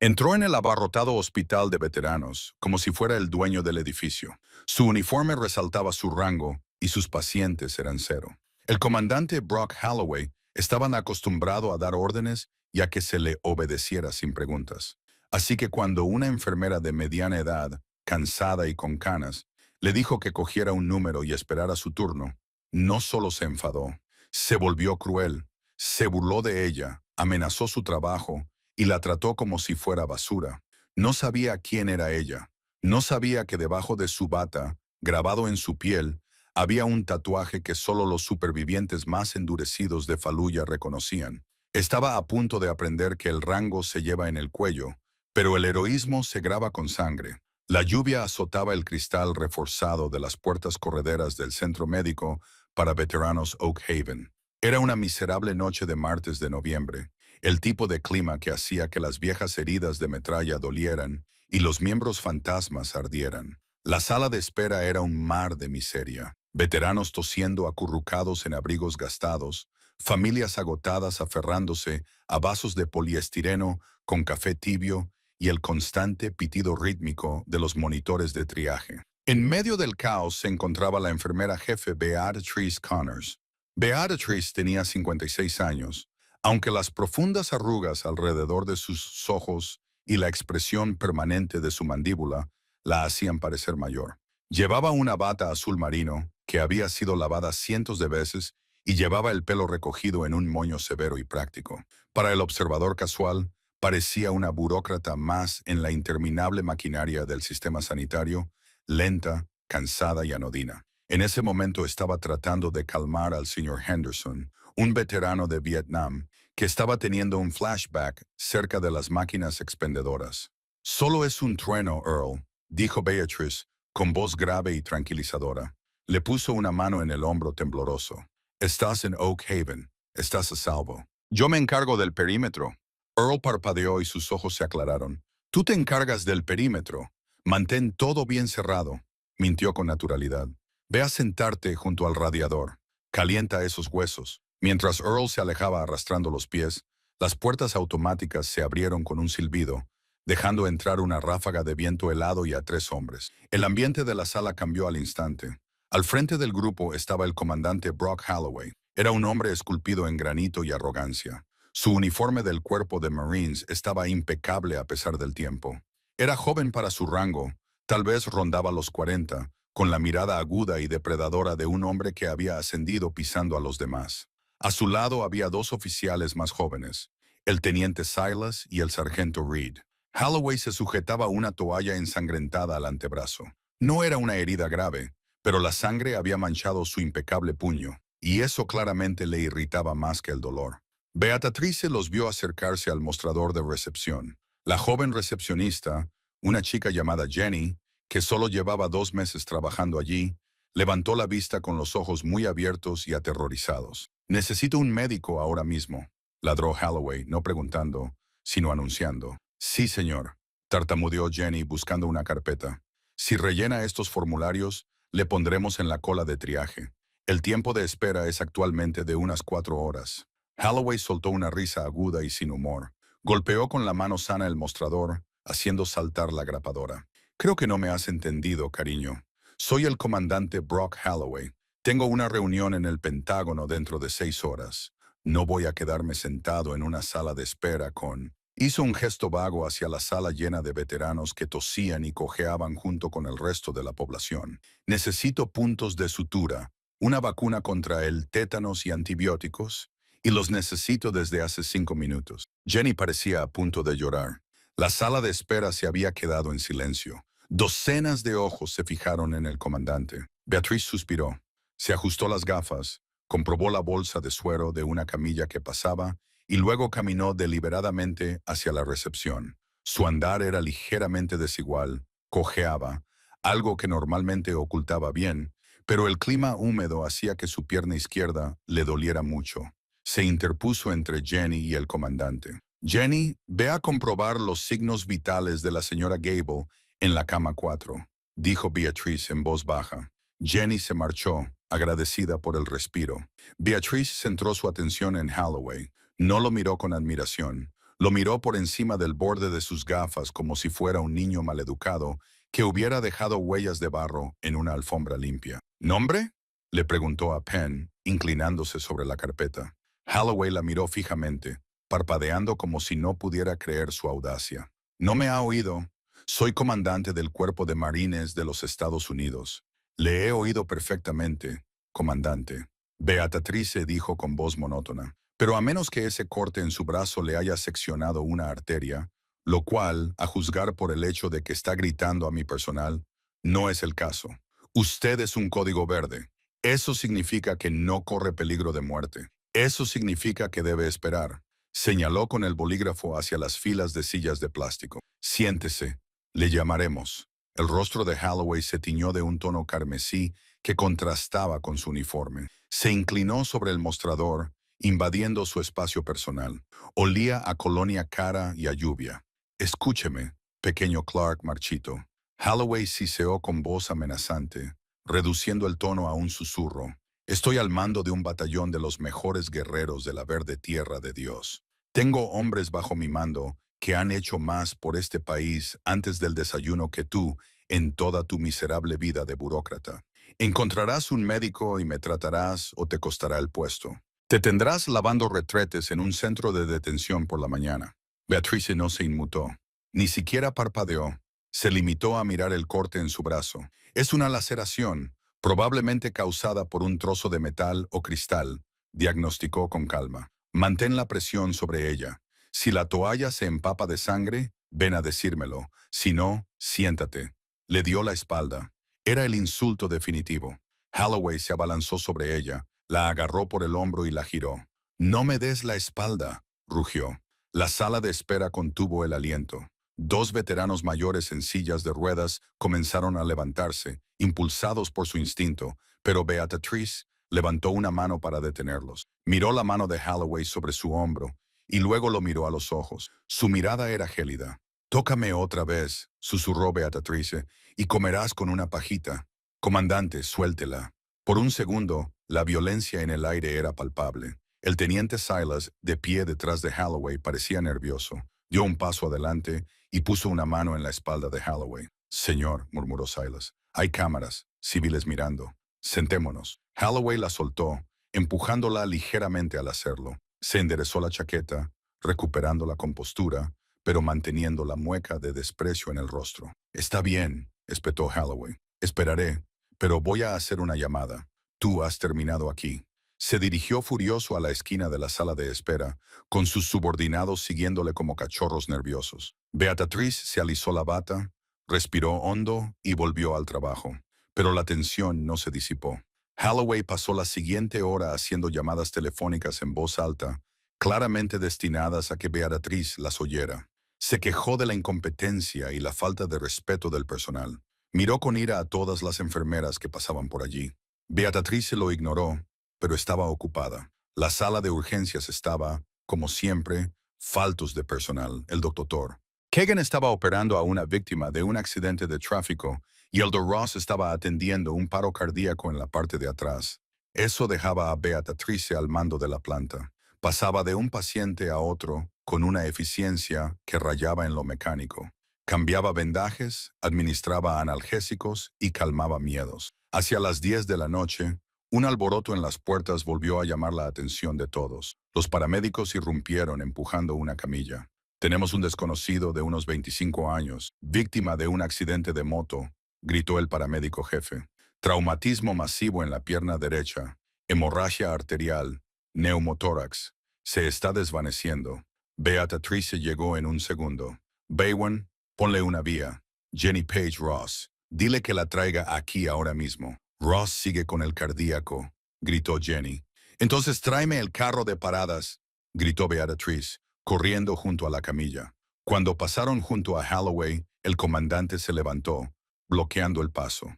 Entró en el abarrotado hospital de veteranos, como si fuera el dueño del edificio. Su uniforme resaltaba su rango y sus pacientes eran cero. El comandante Brock Holloway estaba acostumbrado a dar órdenes y a que se le obedeciera sin preguntas. Así que cuando una enfermera de mediana edad, cansada y con canas, le dijo que cogiera un número y esperara su turno, no solo se enfadó, se volvió cruel, se burló de ella, amenazó su trabajo y la trató como si fuera basura. No sabía quién era ella. No sabía que debajo de su bata, grabado en su piel, había un tatuaje que solo los supervivientes más endurecidos de Fallujah reconocían. Estaba a punto de aprender que el rango se lleva en el cuello, pero el heroísmo se graba con sangre. La lluvia azotaba el cristal reforzado de las puertas correderas del centro médico para veteranos Oak Haven. Era una miserable noche de martes de noviembre, el tipo de clima que hacía que las viejas heridas de metralla dolieran y los miembros fantasmas ardieran. La sala de espera era un mar de miseria. Veteranos tosiendo acurrucados en abrigos gastados, familias agotadas aferrándose a vasos de poliestireno con café tibio y el constante pitido rítmico de los monitores de triaje. En medio del caos se encontraba la enfermera jefe Beatrice Connors. Beatrice tenía 56 años, aunque las profundas arrugas alrededor de sus ojos y la expresión permanente de su mandíbula la hacían parecer mayor. Llevaba una bata azul marino que había sido lavada cientos de veces y llevaba el pelo recogido en un moño severo y práctico. Para el observador casual, parecía una burócrata más en la interminable maquinaria del sistema sanitario, lenta, cansada y anodina. En ese momento estaba tratando de calmar al señor Henderson, un veterano de Vietnam, que estaba teniendo un flashback cerca de las máquinas expendedoras. Solo es un trueno, Earl, dijo Beatrice, con voz grave y tranquilizadora. Le puso una mano en el hombro tembloroso. Estás en Oak Haven. Estás a salvo. Yo me encargo del perímetro. Earl parpadeó y sus ojos se aclararon. Tú te encargas del perímetro. Mantén todo bien cerrado, mintió con naturalidad. Ve a sentarte junto al radiador. Calienta esos huesos. Mientras Earl se alejaba arrastrando los pies, las puertas automáticas se abrieron con un silbido, dejando entrar una ráfaga de viento helado y a 3 hombres. El ambiente de la sala cambió al instante. Al frente del grupo estaba el comandante Brock Holloway. Era un hombre esculpido en granito y arrogancia. Su uniforme del cuerpo de Marines estaba impecable a pesar del tiempo. Era joven para su rango, tal vez rondaba los 40, con la mirada aguda y depredadora de un hombre que había ascendido pisando a los demás. A su lado había 2 oficiales más jóvenes, el teniente Silas y el sargento Reed. Holloway se sujetaba una toalla ensangrentada al antebrazo. No era una herida grave, pero la sangre había manchado su impecable puño, y eso claramente le irritaba más que el dolor. Beatrice los vio acercarse al mostrador de recepción. La joven recepcionista, una chica llamada Jenny, que solo llevaba 2 meses trabajando allí, levantó la vista con los ojos muy abiertos y aterrorizados. Necesito un médico ahora mismo, ladró Holloway, no preguntando, sino anunciando. Sí, señor, tartamudeó Jenny buscando una carpeta. Si rellena estos formularios, le pondremos en la cola de triaje. El tiempo de espera es actualmente de unas 4 horas. Holloway soltó una risa aguda y sin humor. Golpeó con la mano sana el mostrador, haciendo saltar la grapadora. Creo que no me has entendido, cariño. Soy el comandante Brock Holloway. Tengo una reunión en el Pentágono dentro de 6 horas. No voy a quedarme sentado en una sala de espera con... Hizo un gesto vago hacia la sala llena de veteranos que tosían y cojeaban junto con el resto de la población. Necesito puntos de sutura, una vacuna contra el tétanos y antibióticos, y los necesito desde hace 5 minutos. Jenny parecía a punto de llorar. La sala de espera se había quedado en silencio. Docenas de ojos se fijaron en el comandante. Beatrice suspiró, se ajustó las gafas, comprobó la bolsa de suero de una camilla que pasaba y luego caminó deliberadamente hacia la recepción. Su andar era ligeramente desigual, cojeaba, algo que normalmente ocultaba bien, pero el clima húmedo hacía que su pierna izquierda le doliera mucho. Se interpuso entre Jenny y el comandante. Jenny, ve a comprobar los signos vitales de la señora Gable en la cama 4, dijo Beatrice en voz baja. Jenny se marchó, agradecida por el respiro. Beatrice centró su atención en Holloway. No lo miró con admiración, Lo miró por encima del borde de sus gafas como si fuera un niño maleducado que hubiera dejado huellas de barro en una alfombra limpia. ¿Nombre? Le preguntó a Penn, inclinándose sobre la carpeta. Holloway la miró fijamente, parpadeando como si no pudiera creer su audacia. No me ha oído. Soy comandante del Cuerpo de Marines de los Estados Unidos. Le he oído perfectamente, comandante. Beatrice dijo con voz monótona. Pero a menos que ese corte en su brazo le haya seccionado una arteria, lo cual, a juzgar por el hecho de que está gritando a mi personal, no es el caso. Usted es un código verde. Eso significa que no corre peligro de muerte. Eso significa que debe esperar. Señaló con el bolígrafo hacia las filas de sillas de plástico. Siéntese. Le llamaremos. El rostro de Holloway se tiñó de un tono carmesí que contrastaba con su uniforme. Se inclinó sobre el mostrador, invadiendo su espacio personal. Olía a colonia cara y a lluvia. Escúcheme, pequeño Clark marchito. Holloway siseó con voz amenazante, reduciendo el tono a un susurro. Estoy al mando de un batallón de los mejores guerreros de la verde tierra de Dios. Tengo hombres bajo mi mando que han hecho más por este país antes del desayuno que tú en toda tu miserable vida de burócrata. Encontrarás un médico y me tratarás o te costará el puesto. Te tendrás lavando retretes en un centro de detención por la mañana. Beatrice no se inmutó. Ni siquiera parpadeó. Se limitó a mirar el corte en su brazo. Es una laceración, probablemente causada por un trozo de metal o cristal, diagnosticó con calma. Mantén la presión sobre ella. Si la toalla se empapa de sangre, ven a decírmelo. Si no, siéntate. Le dio la espalda. Era el insulto definitivo. Holloway se abalanzó sobre ella, la agarró por el hombro y la giró. No me des la espalda, rugió. La sala de espera contuvo el aliento. Dos veteranos mayores en sillas de ruedas comenzaron a levantarse, impulsados por su instinto, pero Beatrice levantó una mano para detenerlos. Miró la mano de Holloway sobre su hombro y luego lo miró a los ojos. Su mirada era gélida. «Tócame otra vez», susurró Beatrice, «y comerás con una pajita. Comandante, suéltela». Por un segundo, la violencia en el aire era palpable. El teniente Silas, de pie detrás de Holloway, parecía nervioso. Dio un paso adelante y puso una mano en la espalda de Holloway. «Señor», murmuró Silas, «hay cámaras, civiles mirando. Sentémonos». Holloway la soltó, empujándola ligeramente al hacerlo. Se enderezó la chaqueta, recuperando la compostura, pero manteniendo la mueca de desprecio en el rostro. «Está bien», espetó Holloway. «Esperaré, pero voy a hacer una llamada. Tú has terminado aquí». Se dirigió furioso a la esquina de la sala de espera, con sus subordinados siguiéndole como cachorros nerviosos. Beatrice se alisó la bata, respiró hondo y volvió al trabajo. Pero la tensión no se disipó. Holloway pasó la siguiente hora haciendo llamadas telefónicas en voz alta, claramente destinadas a que Beatrice las oyera. Se quejó de la incompetencia y la falta de respeto del personal. Miró con ira a todas las enfermeras que pasaban por allí. Beatrice lo ignoró, pero estaba ocupada. La sala de urgencias estaba, como siempre, faltos de personal. El doctor Kagan estaba operando a una víctima de un accidente de tráfico y Elder Ross estaba atendiendo un paro cardíaco en la parte de atrás. Eso dejaba a Beatrice al mando de la planta. Pasaba de un paciente a otro con una eficiencia que rayaba en lo mecánico. Cambiaba vendajes, administraba analgésicos y calmaba miedos. Hacia las 10 de la noche, un alboroto en las puertas volvió a llamar la atención de todos. Los paramédicos irrumpieron empujando una camilla. «Tenemos un desconocido de unos 25 años, víctima de un accidente de moto», gritó el paramédico jefe. «Traumatismo masivo en la pierna derecha, hemorragia arterial, neumotórax. Se está desvaneciendo». Beatrice llegó en un segundo. «Baywan, ponle una vía. Jenny Page Ross. Dile que la traiga aquí ahora mismo». «Ross sigue con el cardíaco», gritó Jenny. «Entonces tráeme el carro de paradas», gritó Beatrice, corriendo junto a la camilla. Cuando pasaron junto a Holloway, el comandante se levantó, bloqueando el paso.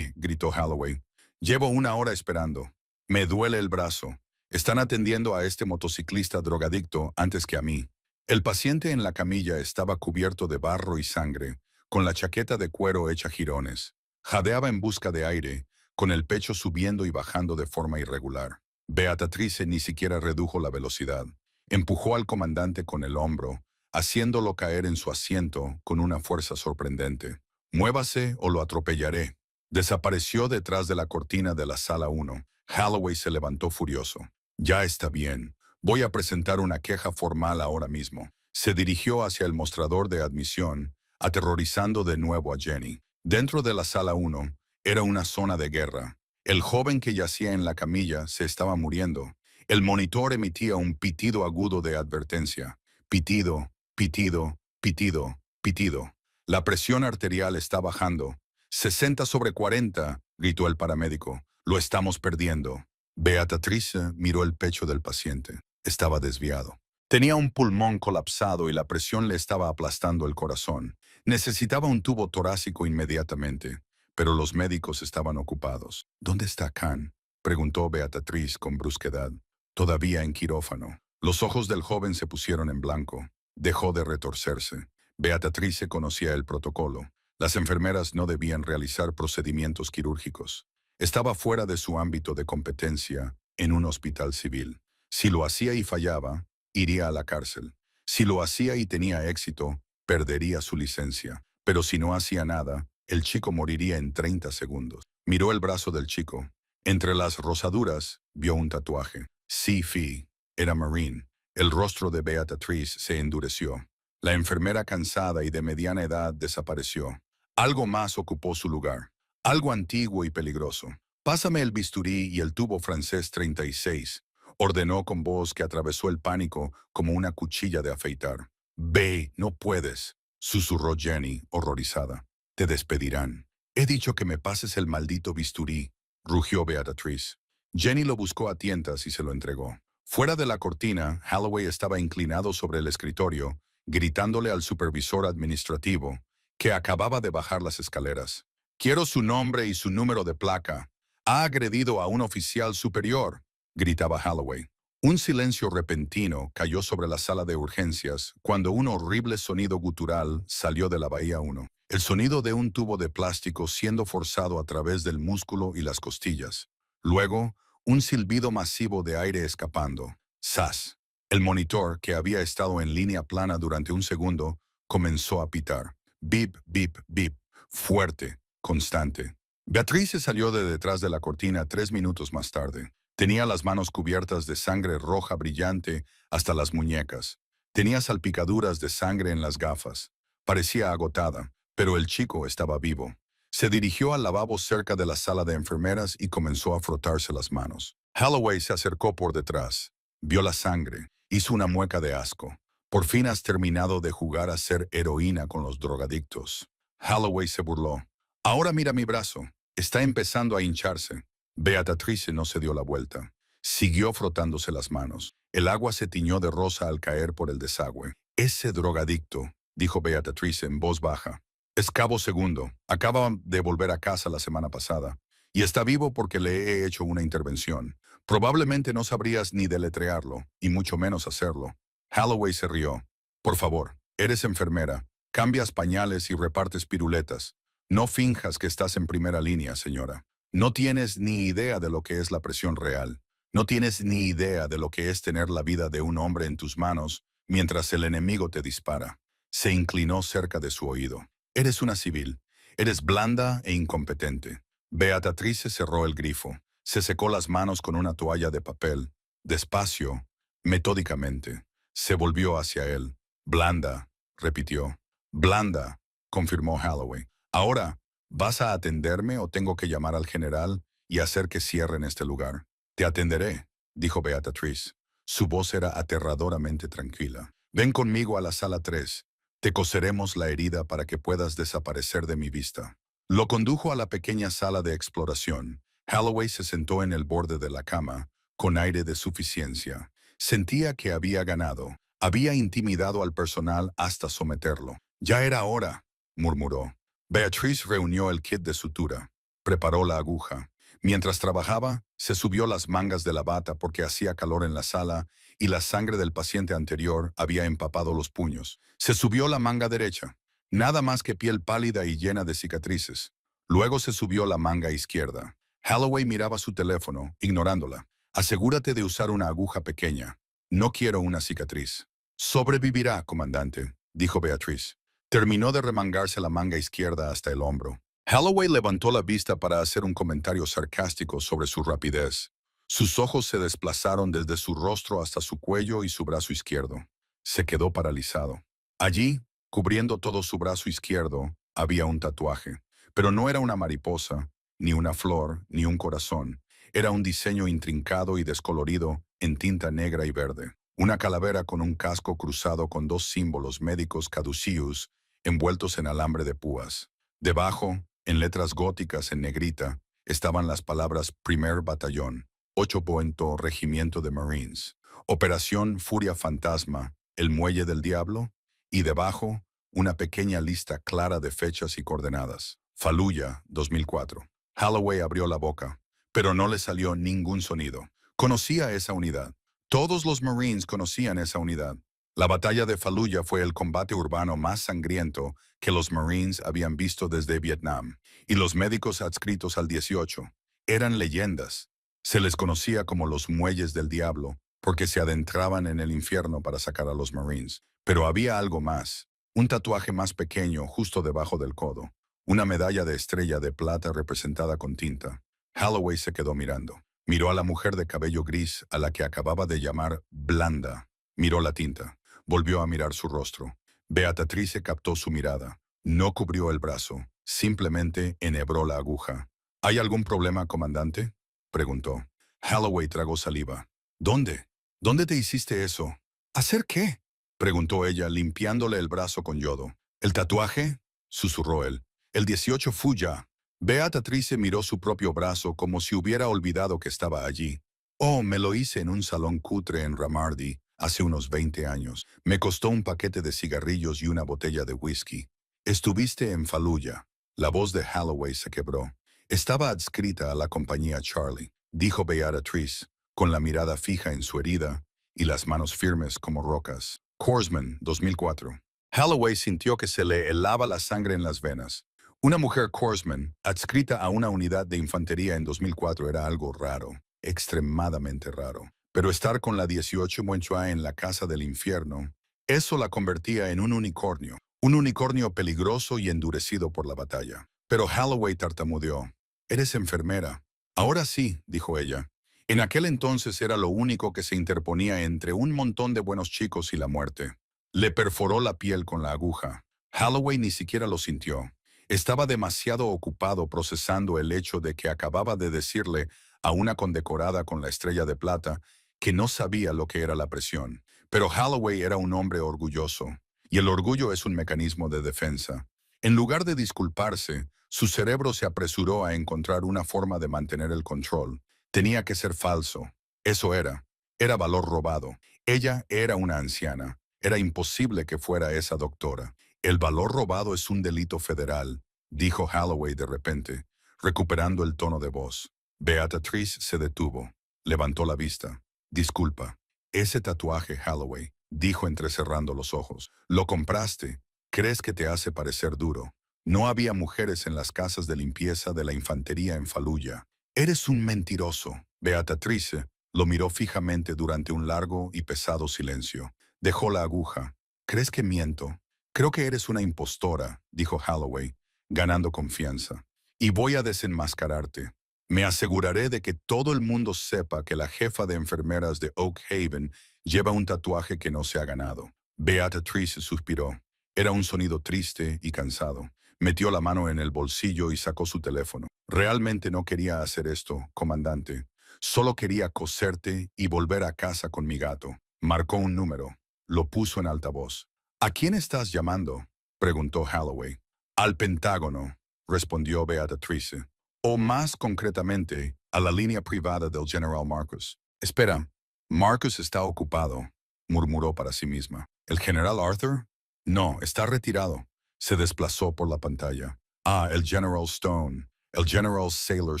Gritó Holloway. «Llevo una hora esperando. Me duele el brazo. Están atendiendo a este motociclista drogadicto antes que a mí». El paciente en la camilla estaba cubierto de barro y sangre, con la chaqueta de cuero hecha jirones. Jadeaba en busca de aire, con el pecho subiendo y bajando de forma irregular. Beatrice ni siquiera redujo la velocidad. Empujó al comandante con el hombro, haciéndolo caer en su asiento con una fuerza sorprendente. «Muévase o lo atropellaré». Desapareció detrás de la cortina de la sala 1. Holloway se levantó furioso. «Ya está bien. Voy a presentar una queja formal ahora mismo». Se dirigió hacia el mostrador de admisión, aterrorizando de nuevo a Jenny. Dentro de la sala 1 era una zona de guerra. El joven que yacía en la camilla se estaba muriendo. El monitor emitía un pitido agudo de advertencia. Pitido, pitido, pitido, pitido. La presión arterial está bajando. 60/40, gritó el paramédico. Lo estamos perdiendo. Beatrice miró el pecho del paciente. Estaba desviado. Tenía un pulmón colapsado y la presión le estaba aplastando el corazón. Necesitaba un tubo torácico inmediatamente, pero los médicos estaban ocupados. ¿Dónde está Khan?, preguntó Beatrice con brusquedad. Todavía en quirófano. Los ojos del joven se pusieron en blanco. Dejó de retorcerse. Beatrice conocía el protocolo. Las enfermeras no debían realizar procedimientos quirúrgicos. Estaba fuera de su ámbito de competencia en un hospital civil. Si lo hacía y fallaba, iría a la cárcel. Si lo hacía y tenía éxito, perdería su licencia. Pero si no hacía nada, el chico moriría en 30 segundos. Miró el brazo del chico. Entre las rosaduras, vio un tatuaje. Fi. Era Marine. El rostro de Beatrice se endureció. La enfermera cansada y de mediana edad desapareció. Algo más ocupó su lugar. Algo antiguo y peligroso. «Pásame el bisturí y el tubo francés 36», ordenó con voz que atravesó el pánico como una cuchilla de afeitar. «Ve, no puedes», susurró Jenny, horrorizada. «Te despedirán». «He dicho que me pases el maldito bisturí», rugió Beatrice. Jenny lo buscó a tientas y se lo entregó. Fuera de la cortina, Holloway estaba inclinado sobre el escritorio, gritándole al supervisor administrativo, que acababa de bajar las escaleras. «Quiero su nombre y su número de placa. Ha agredido a un oficial superior», gritaba Holloway. Un silencio repentino cayó sobre la sala de urgencias cuando un horrible sonido gutural salió de la bahía 1. El sonido de un tubo de plástico siendo forzado a través del músculo y las costillas. Luego, un silbido masivo de aire escapando. ¡Zas! El monitor, que había estado en línea plana durante un segundo, comenzó a pitar. Bip, bip, bip. Fuerte, constante. Beatrice salió de detrás de la cortina 3 minutos más tarde. Tenía las manos cubiertas de sangre roja brillante hasta las muñecas. Tenía salpicaduras de sangre en las gafas. Parecía agotada, pero el chico estaba vivo. Se dirigió al lavabo cerca de la sala de enfermeras y comenzó a frotarse las manos. Holloway se acercó por detrás. Vio la sangre. Hizo una mueca de asco. «Por fin has terminado de jugar a ser heroína con los drogadictos». Holloway se burló. «Ahora mira mi brazo. Está empezando a hincharse». Beatrice no se dio la vuelta. Siguió frotándose las manos. El agua se tiñó de rosa al caer por el desagüe. «Ese drogadicto», dijo Beatrice en voz baja. «Es Cabo Segundo. Acaba de volver a casa la semana pasada. Y está vivo porque le he hecho una intervención. Probablemente no sabrías ni deletrearlo, y mucho menos hacerlo». Holloway se rió. «Por favor, eres enfermera. Cambias pañales y repartes piruletas. No finjas que estás en primera línea, señora. No tienes ni idea de lo que es la presión real. No tienes ni idea de lo que es tener la vida de un hombre en tus manos mientras el enemigo te dispara». Se inclinó cerca de su oído. «Eres una civil. Eres blanda e incompetente». Beatrice cerró el grifo. Se secó las manos con una toalla de papel. Despacio, metódicamente. Se volvió hacia él. «Blanda», repitió. «Blanda», confirmó Holloway. «Ahora, ¿vas a atenderme o tengo que llamar al general y hacer que cierren este lugar?» «Te atenderé», dijo Beatrice. Su voz era aterradoramente tranquila. «Ven conmigo a la sala 3. Te coseremos la herida para que puedas desaparecer de mi vista». Lo condujo a la pequeña sala de exploración. Holloway se sentó en el borde de la cama, con aire de suficiencia. Sentía que había ganado. Había intimidado al personal hasta someterlo. «Ya era hora», murmuró. Beatrice reunió el kit de sutura. Preparó la aguja. Mientras trabajaba, se subió las mangas de la bata porque hacía calor en la sala y la sangre del paciente anterior había empapado los puños. Se subió la manga derecha. Nada más que piel pálida y llena de cicatrices. Luego se subió la manga izquierda. Holloway miraba su teléfono, ignorándola. «Asegúrate de usar una aguja pequeña. No quiero una cicatriz. Sobrevivirá, comandante, dijo Beatriz. Terminó de remangarse la manga izquierda hasta el hombro. Holloway levantó la vista para hacer un comentario sarcástico sobre su rapidez. Sus ojos se desplazaron desde su rostro hasta su cuello y su brazo izquierdo. Se quedó paralizado. Allí, cubriendo todo su brazo izquierdo, había un tatuaje. Pero no era una mariposa, ni una flor, ni un corazón. Era un diseño intrincado y descolorido en tinta negra y verde. Una calavera con un casco cruzado con dos símbolos médicos caduceus envueltos en alambre de púas. Debajo, en letras góticas en negrita, estaban las palabras Primer Batallón, 8º Regimiento de Marines, Operación Furia Fantasma, El Muelle del Diablo, y debajo, una pequeña lista clara de fechas y coordenadas. Fallujah, 2004. Holloway abrió la boca, pero no le salió ningún sonido. Conocía esa unidad. Todos los Marines conocían esa unidad. La batalla de Fallujah fue el combate urbano más sangriento que los Marines habían visto desde Vietnam, y los médicos adscritos al 18 eran leyendas. Se les conocía como los Muelles del Diablo, porque se adentraban en el infierno para sacar a los Marines. Pero había algo más, un tatuaje más pequeño justo debajo del codo, una medalla de estrella de plata representada con tinta. Holloway se quedó mirando. Miró a la mujer de cabello gris a la que acababa de llamar Blanda. Miró la tinta. Volvió a mirar su rostro. Beatrice captó su mirada. No cubrió el brazo. Simplemente enhebró la aguja. ¿Hay algún problema, comandante?, preguntó. Holloway tragó saliva. ¿Dónde? ¿Dónde te hiciste eso? ¿Hacer qué?, preguntó ella, limpiándole el brazo con yodo. ¿El tatuaje?, susurró él. El 18 Fallujah. Beatrice miró su propio brazo como si hubiera olvidado que estaba allí. Oh, me lo hice en un salón cutre en Ramardy, hace unos 20 años. Me costó un paquete de cigarrillos y una botella de whisky. Estuviste en Fallujah. La voz de Holloway se quebró. Estaba adscrita a la compañía Charlie, dijo Beatrice, con la mirada fija en su herida y las manos firmes como rocas. Korsman, 2004. Holloway sintió que se le helaba la sangre en las venas. Una mujer Korsman, adscrita a una unidad de infantería en 2004, era algo raro, extremadamente raro. Pero estar con la 18 Muenchua en la casa del infierno, eso la convertía en un unicornio peligroso y endurecido por la batalla. Pero Holloway tartamudeó. «Eres enfermera». «Ahora sí», dijo ella. En aquel entonces era lo único que se interponía entre un montón de buenos chicos y la muerte. Le perforó la piel con la aguja. Holloway ni siquiera lo sintió. Estaba demasiado ocupado procesando el hecho de que acababa de decirle a una condecorada con la estrella de plata que no sabía lo que era la presión. Pero Holloway era un hombre orgulloso, y el orgullo es un mecanismo de defensa. En lugar de disculparse, su cerebro se apresuró a encontrar una forma de mantener el control. Tenía que ser falso. Eso era. Era valor robado. Ella era una anciana. Era imposible que fuera esa doctora. «El valor robado es un delito federal», dijo Holloway de repente, recuperando el tono de voz. Beatrice se detuvo. Levantó la vista. «Disculpa. Ese tatuaje, Holloway», dijo entrecerrando los ojos. «Lo compraste. ¿Crees que te hace parecer duro? No había mujeres en las casas de limpieza de la infantería en Fallujah. Eres un mentiroso». Beatrice lo miró fijamente durante un largo y pesado silencio. Dejó la aguja. «¿Crees que miento?» «Creo que eres una impostora», dijo Holloway, ganando confianza. «Y voy a desenmascararte. Me aseguraré de que todo el mundo sepa que la jefa de enfermeras de Oak Haven lleva un tatuaje que no se ha ganado». Beatrice suspiró. Era un sonido triste y cansado. Metió la mano en el bolsillo y sacó su teléfono. «Realmente no quería hacer esto, comandante. Solo quería coserte y volver a casa con mi gato». Marcó un número. Lo puso en altavoz. «¿A quién estás llamando?», preguntó Holloway. «Al Pentágono», respondió Beatrice. «O más concretamente, a la línea privada del General Marcus». «Espera, Marcus está ocupado», murmuró para sí misma. «¿El General Arthur?» «No, está retirado». Se desplazó por la pantalla. «Ah, el General Stone. El General Sailor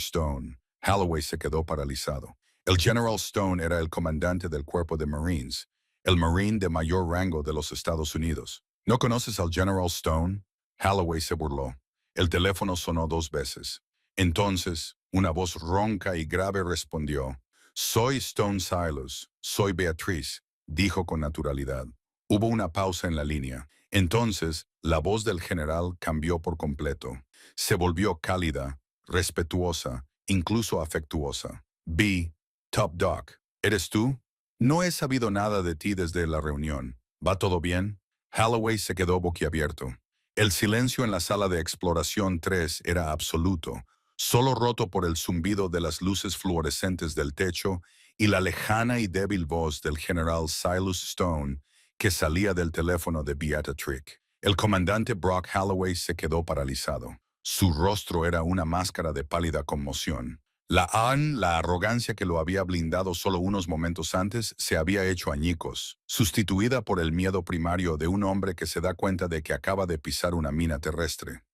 Stone». Holloway se quedó paralizado. El General Stone era el comandante del cuerpo de Marines, el Marine de mayor rango de los Estados Unidos. «¿No conoces al General Stone?». Holloway se burló. El teléfono sonó 2 veces. Entonces, una voz ronca y grave respondió: «Soy Stone Silas. Soy Beatrice. dijo con naturalidad. Hubo una pausa en la línea. Entonces, la voz del general cambió por completo. Se volvió cálida, respetuosa, incluso afectuosa. B. Top Doc, ¿eres tú? No he sabido nada de ti desde la reunión. ¿Va todo bien? Holloway se quedó boquiabierto. El silencio en la sala de exploración 3 era absoluto, solo roto por el zumbido de las luces fluorescentes del techo y la lejana y débil voz del general Silas Stone que salía del teléfono de Beata Trick. El comandante Brock Holloway se quedó paralizado. Su rostro era una máscara de pálida conmoción. La arrogancia que lo había blindado solo unos momentos antes, se había hecho añicos, sustituida por el miedo primario de un hombre que se da cuenta de que acaba de pisar una mina terrestre.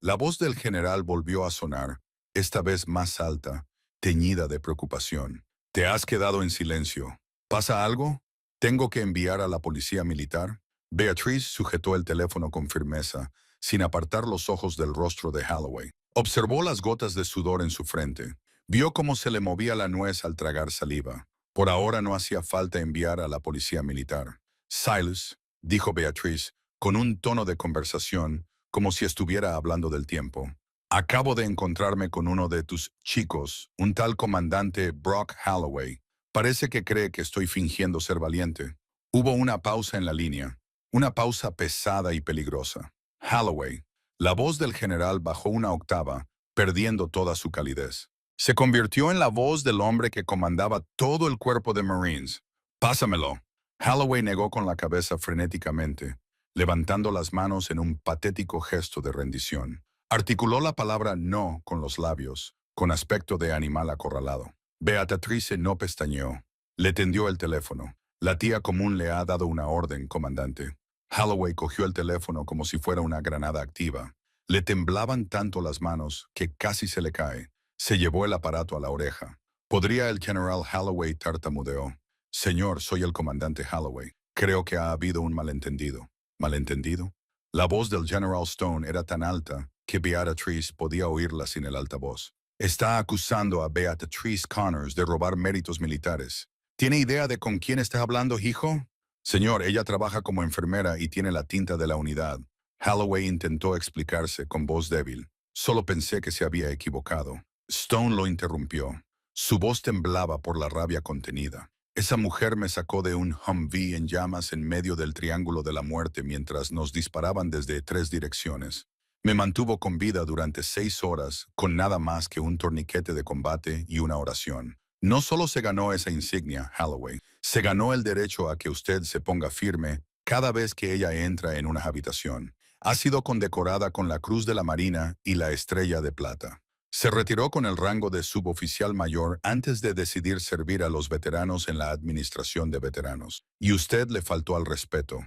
La voz del general volvió a sonar, esta vez más alta, teñida de preocupación. Te has quedado en silencio. ¿Pasa algo? ¿Tengo que enviar a la policía militar? Beatriz sujetó el teléfono con firmeza, sin apartar los ojos del rostro de Holloway. Observó las gotas de sudor en su frente. Vio cómo se le movía la nuez al tragar saliva. Por ahora no hacía falta enviar a la policía militar. Silas, dijo Beatriz, con un tono de conversación, como si estuviera hablando del tiempo. Acabo de encontrarme con uno de tus chicos, un tal comandante Brock Holloway. Parece que cree que estoy fingiendo ser valiente. Hubo una pausa en la línea, una pausa pesada y peligrosa. Holloway. La voz del general bajó una octava, perdiendo toda su calidez. Se convirtió en la voz del hombre que comandaba todo el cuerpo de Marines. Pásamelo. Holloway negó con la cabeza frenéticamente, levantando las manos en un patético gesto de rendición. Articuló la palabra no con los labios, con aspecto de animal acorralado. Beatrice no pestañeó. Le tendió el teléfono. La tía común le ha dado una orden, comandante. Holloway cogió el teléfono como si fuera una granada activa. Le temblaban tanto las manos que casi se le cae. Se llevó el aparato a la oreja. ¿Podría el general Holloway? Tartamudeó. Señor, soy el comandante Holloway. Creo que ha habido un malentendido. ¿Malentendido? La voz del General Stone era tan alta que Beatrice podía oírla sin el altavoz. Está acusando a Beatrice Connors de robar méritos militares. ¿Tiene idea de con quién está hablando, hijo? Señor, ella trabaja como enfermera y tiene la tinta de la unidad. Holloway intentó explicarse con voz débil. Solo pensé que se había equivocado. Stone lo interrumpió. Su voz temblaba por la rabia contenida. Esa mujer me sacó de un Humvee en llamas en medio del Triángulo de la Muerte mientras nos disparaban desde 3 direcciones. Me mantuvo con vida durante 6 horas, con nada más que un torniquete de combate y una oración. No solo se ganó esa insignia, Holloway, se ganó el derecho a que usted se ponga firme cada vez que ella entra en una habitación. Ha sido condecorada con la Cruz de la Marina y la Estrella de Plata. Se retiró con el rango de suboficial mayor antes de decidir servir a los veteranos en la administración de veteranos. Y usted le faltó al respeto.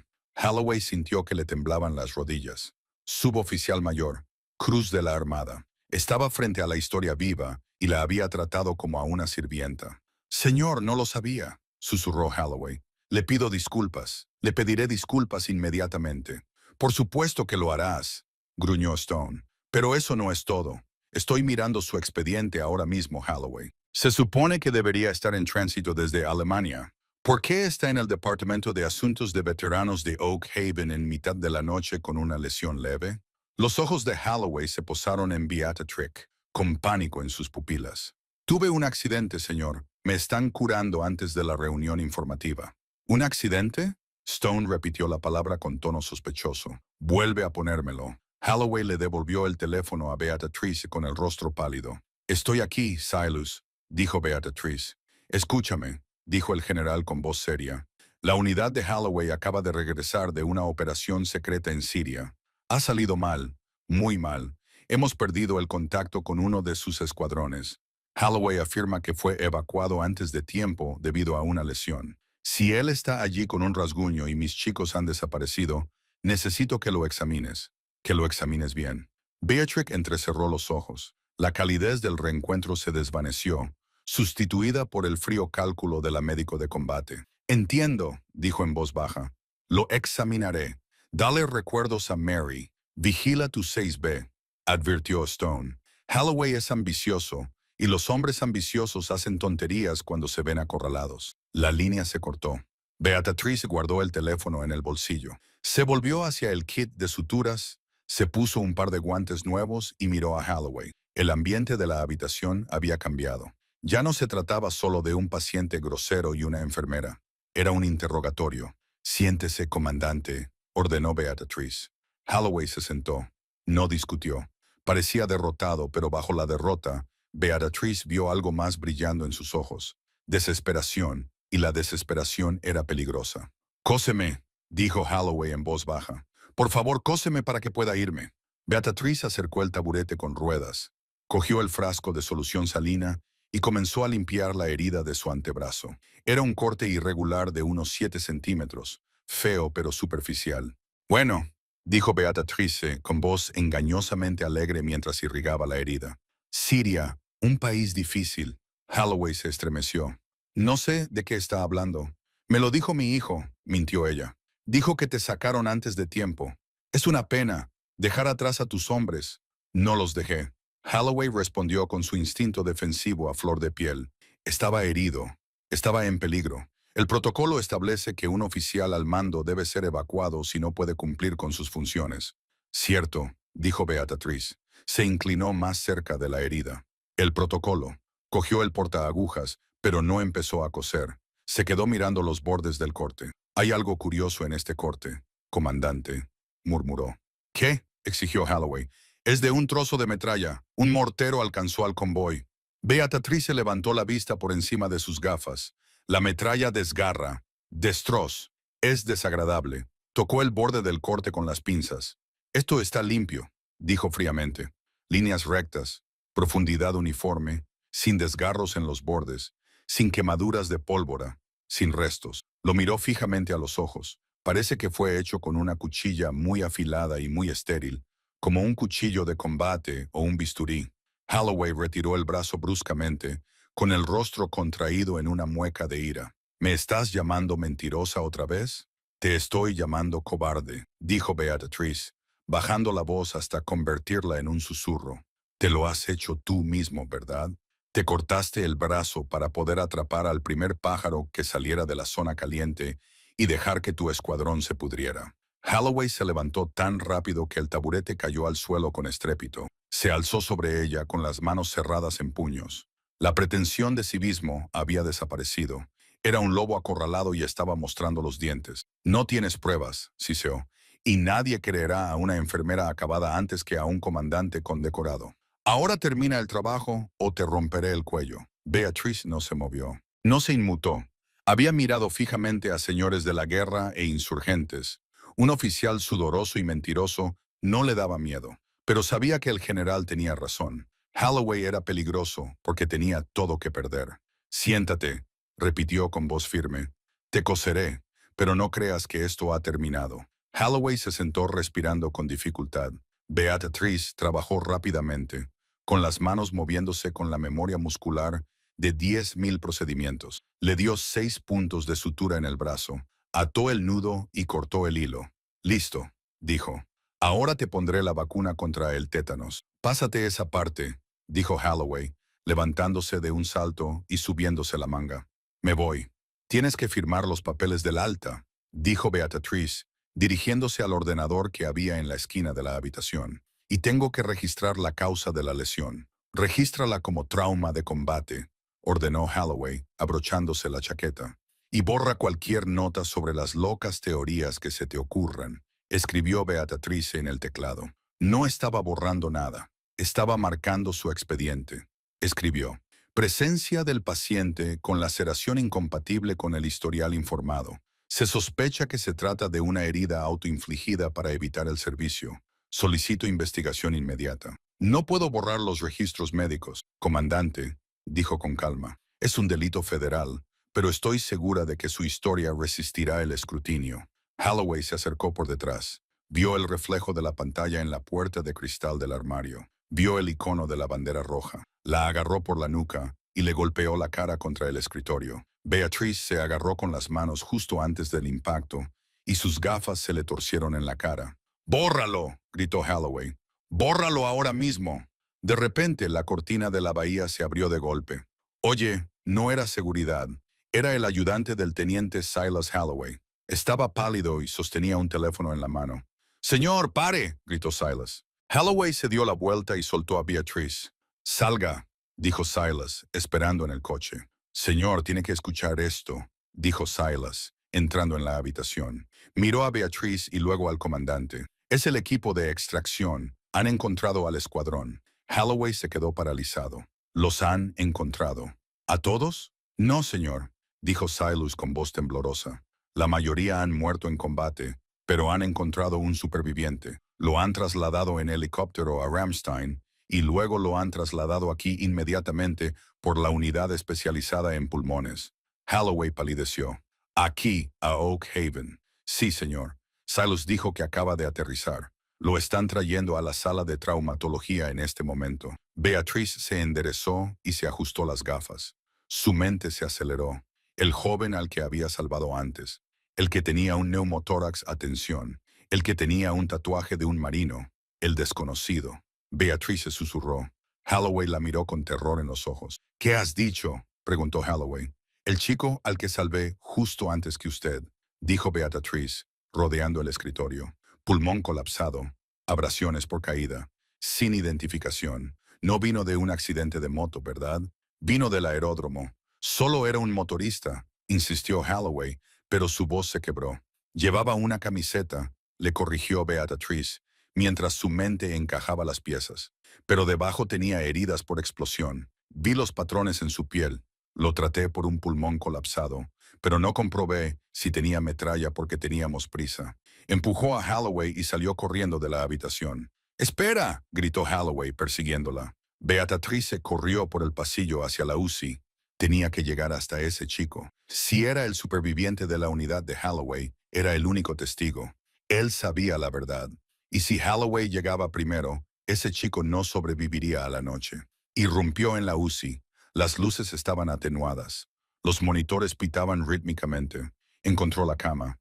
Holloway sintió que le temblaban las rodillas. Suboficial mayor, Cruz de la Armada. Estaba frente a la historia viva y la había tratado como a una sirvienta. Señor, no lo sabía, susurró Holloway. Le pido disculpas. Le pediré disculpas inmediatamente. Por supuesto que lo harás, gruñó Stone. Pero eso no es todo. Estoy mirando su expediente ahora mismo, Holloway. Se supone que debería estar en tránsito desde Alemania. ¿Por qué está en el Departamento de Asuntos de Veteranos de Oak Haven en mitad de la noche con una lesión leve? Los ojos de Holloway se posaron en Beata Trick, con pánico en sus pupilas. Tuve un accidente, señor. Me están curando antes de la reunión informativa. ¿Un accidente? Stone repitió la palabra con tono sospechoso. Vuelve a ponérmelo. Holloway le devolvió el teléfono a Beatrice con el rostro pálido. Estoy aquí, Silas, dijo Beatrice. Escúchame, dijo el general con voz seria. La unidad de Holloway acaba de regresar de una operación secreta en Siria. Ha salido mal, muy mal. Hemos perdido el contacto con uno de sus escuadrones. Holloway afirma que fue evacuado antes de tiempo debido a una lesión. Si él está allí con un rasguño y mis chicos han desaparecido, necesito que lo examines. Que lo examines bien. Beatrix entrecerró los ojos. La calidez del reencuentro se desvaneció, sustituida por el frío cálculo de la médico de combate. Entiendo, dijo en voz baja. Lo examinaré. Dale recuerdos a Mary. Vigila tu 6B, advirtió Stone. Holloway es ambicioso, y los hombres ambiciosos hacen tonterías cuando se ven acorralados. La línea se cortó. Beatriz guardó el teléfono en el bolsillo. Se volvió hacia el kit de suturas, se puso un par de guantes nuevos y miró a Holloway. El ambiente de la habitación había cambiado. Ya no se trataba solo de un paciente grosero y una enfermera. Era un interrogatorio. «Siéntese, comandante», ordenó Beatriz. Holloway se sentó. No discutió. Parecía derrotado, pero bajo la derrota, Beatriz vio algo más brillando en sus ojos. Desesperación, y la desesperación era peligrosa. «Cóseme», dijo Holloway en voz baja. «Por favor, cóseme para que pueda irme». Beatriz acercó el taburete con ruedas, cogió el frasco de solución salina y comenzó a limpiar la herida de su antebrazo. Era un corte irregular de unos 7 centímetros, feo pero superficial. «Bueno», dijo Beatriz con voz engañosamente alegre mientras irrigaba la herida. «Siria, un país difícil». Holloway se estremeció. «No sé de qué está hablando». «Me lo dijo mi hijo», mintió ella. «Dijo que te sacaron antes de tiempo. Es una pena, dejar atrás a tus hombres». «No los dejé». Holloway respondió con su instinto defensivo a flor de piel. Estaba herido. Estaba en peligro. El protocolo establece que un oficial al mando debe ser evacuado si no puede cumplir con sus funciones. «Cierto», dijo Beatriz. Se inclinó más cerca de la herida. «El protocolo». Cogió el portaagujas, pero no empezó a coser. Se quedó mirando los bordes del corte. «Hay algo curioso en este corte, comandante», murmuró. «¿Qué?», exigió Holloway. «Es de un trozo de metralla. Un mortero alcanzó al convoy». Beatriz se levantó la vista por encima de sus gafas. «La metralla desgarra. Destroz. Es desagradable». Tocó el borde del corte con las pinzas. «Esto está limpio», dijo fríamente. «Líneas rectas, profundidad uniforme, sin desgarros en los bordes, sin quemaduras de pólvora, sin restos». Lo miró fijamente a los ojos. Parece que fue hecho con una cuchilla muy afilada y muy estéril, como un cuchillo de combate o un bisturí. Holloway retiró el brazo bruscamente, con el rostro contraído en una mueca de ira. «¿Me estás llamando mentirosa otra vez?» «Te estoy llamando cobarde», dijo Beatriz, bajando la voz hasta convertirla en un susurro. «Te lo has hecho tú mismo, ¿verdad? Te cortaste el brazo para poder atrapar al primer pájaro que saliera de la zona caliente y dejar que tu escuadrón se pudriera». Holloway se levantó tan rápido que el taburete cayó al suelo con estrépito. Se alzó sobre ella con las manos cerradas en puños. La pretensión de civismo había desaparecido. Era un lobo acorralado y estaba mostrando los dientes. «No tienes pruebas», siseó, «y nadie creerá a una enfermera acabada antes que a un comandante condecorado. Ahora termina el trabajo o te romperé el cuello». Beatriz no se movió. No se inmutó. Había mirado fijamente a señores de la guerra e insurgentes. Un oficial sudoroso y mentiroso no le daba miedo, pero sabía que el general tenía razón. Holloway era peligroso porque tenía todo que perder. «Siéntate», repitió con voz firme. «Te coseré, pero no creas que esto ha terminado». Holloway se sentó respirando con dificultad. Beatriz trabajó rápidamente, con las manos moviéndose con la memoria muscular de 10.000 procedimientos. Le dio 6 puntos de sutura en el brazo, ató el nudo y cortó el hilo. «Listo», dijo. «Ahora te pondré la vacuna contra el tétanos. Pásate esa parte», dijo Holloway, levantándose de un salto y subiéndose la manga. «Me voy. Tienes que firmar los papeles del alta», dijo Beatriz, dirigiéndose al ordenador que había en la esquina de la habitación. «Y tengo que registrar la causa de la lesión». «Regístrala como trauma de combate», ordenó Holloway, abrochándose la chaqueta. «Y borra cualquier nota sobre las locas teorías que se te ocurran», escribió Beatriz en el teclado. No estaba borrando nada. Estaba marcando su expediente. Escribió: «Presencia del paciente con laceración incompatible con el historial informado. Se sospecha que se trata de una herida autoinfligida para evitar el servicio. Solicito investigación inmediata». «No puedo borrar los registros médicos, comandante», dijo con calma. «Es un delito federal, pero estoy segura de que su historia resistirá el escrutinio». Holloway se acercó por detrás. Vio el reflejo de la pantalla en la puerta de cristal del armario. Vio el icono de la bandera roja. La agarró por la nuca y le golpeó la cara contra el escritorio. Beatriz se agarró con las manos justo antes del impacto y sus gafas se le torcieron en la cara. «¡Bórralo!», gritó Holloway. «¡Bórralo ahora mismo!». De repente la cortina de la bahía se abrió de golpe. «Oye, no era seguridad. Era el ayudante del teniente Silas Holloway. Estaba pálido y sostenía un teléfono en la mano. «Señor, pare», gritó Silas. Holloway se dio la vuelta y soltó a Beatrice. «Salga», dijo Silas, esperando en el coche. «Señor, tiene que escuchar esto», dijo Silas, entrando en la habitación. Miró a Beatrice y luego al comandante. «Es el equipo de extracción. Han encontrado al escuadrón». Holloway se quedó paralizado. «¿Los han encontrado? ¿A todos?» «No, señor», dijo Silas con voz temblorosa. «La mayoría han muerto en combate, pero han encontrado un superviviente. Lo han trasladado en helicóptero a Ramstein y luego lo han trasladado aquí inmediatamente por la unidad especializada en pulmones». Holloway palideció. «Aquí, a Oak Haven». «Sí, señor». Silas dijo que acaba de aterrizar. «Lo están trayendo a la sala de traumatología en este momento». Beatrice se enderezó y se ajustó las gafas. Su mente se aceleró. El joven al que había salvado antes, el que tenía un neumotórax a tensión, el que tenía un tatuaje de un marino, el desconocido. Beatrice susurró. Holloway la miró con terror en los ojos. «¿Qué has dicho?», preguntó Holloway. «El chico al que salvé justo antes que usted», dijo Beatrice, rodeando el escritorio. «Pulmón colapsado, abrasiones por caída, sin identificación. No vino de un accidente de moto, ¿verdad? Vino del aeródromo. Solo era un motorista», insistió Holloway, pero su voz se quebró. «Llevaba una camiseta», le corrigió Beatrice, mientras su mente encajaba las piezas. «Pero debajo tenía heridas por explosión. Vi los patrones en su piel. Lo traté por un pulmón colapsado, pero no comprobé si tenía metralla porque teníamos prisa». Empujó a Holloway y salió corriendo de la habitación. «¡Espera!», gritó Holloway persiguiéndola. Beatrice corrió por el pasillo hacia la UCI. Tenía que llegar hasta ese chico. Si era el superviviente de la unidad de Holloway, era el único testigo. Él sabía la verdad. Y si Holloway llegaba primero, ese chico no sobreviviría a la noche. Irrumpió en la UCI. Las luces estaban atenuadas. Los monitores pitaban rítmicamente. Encontró la cama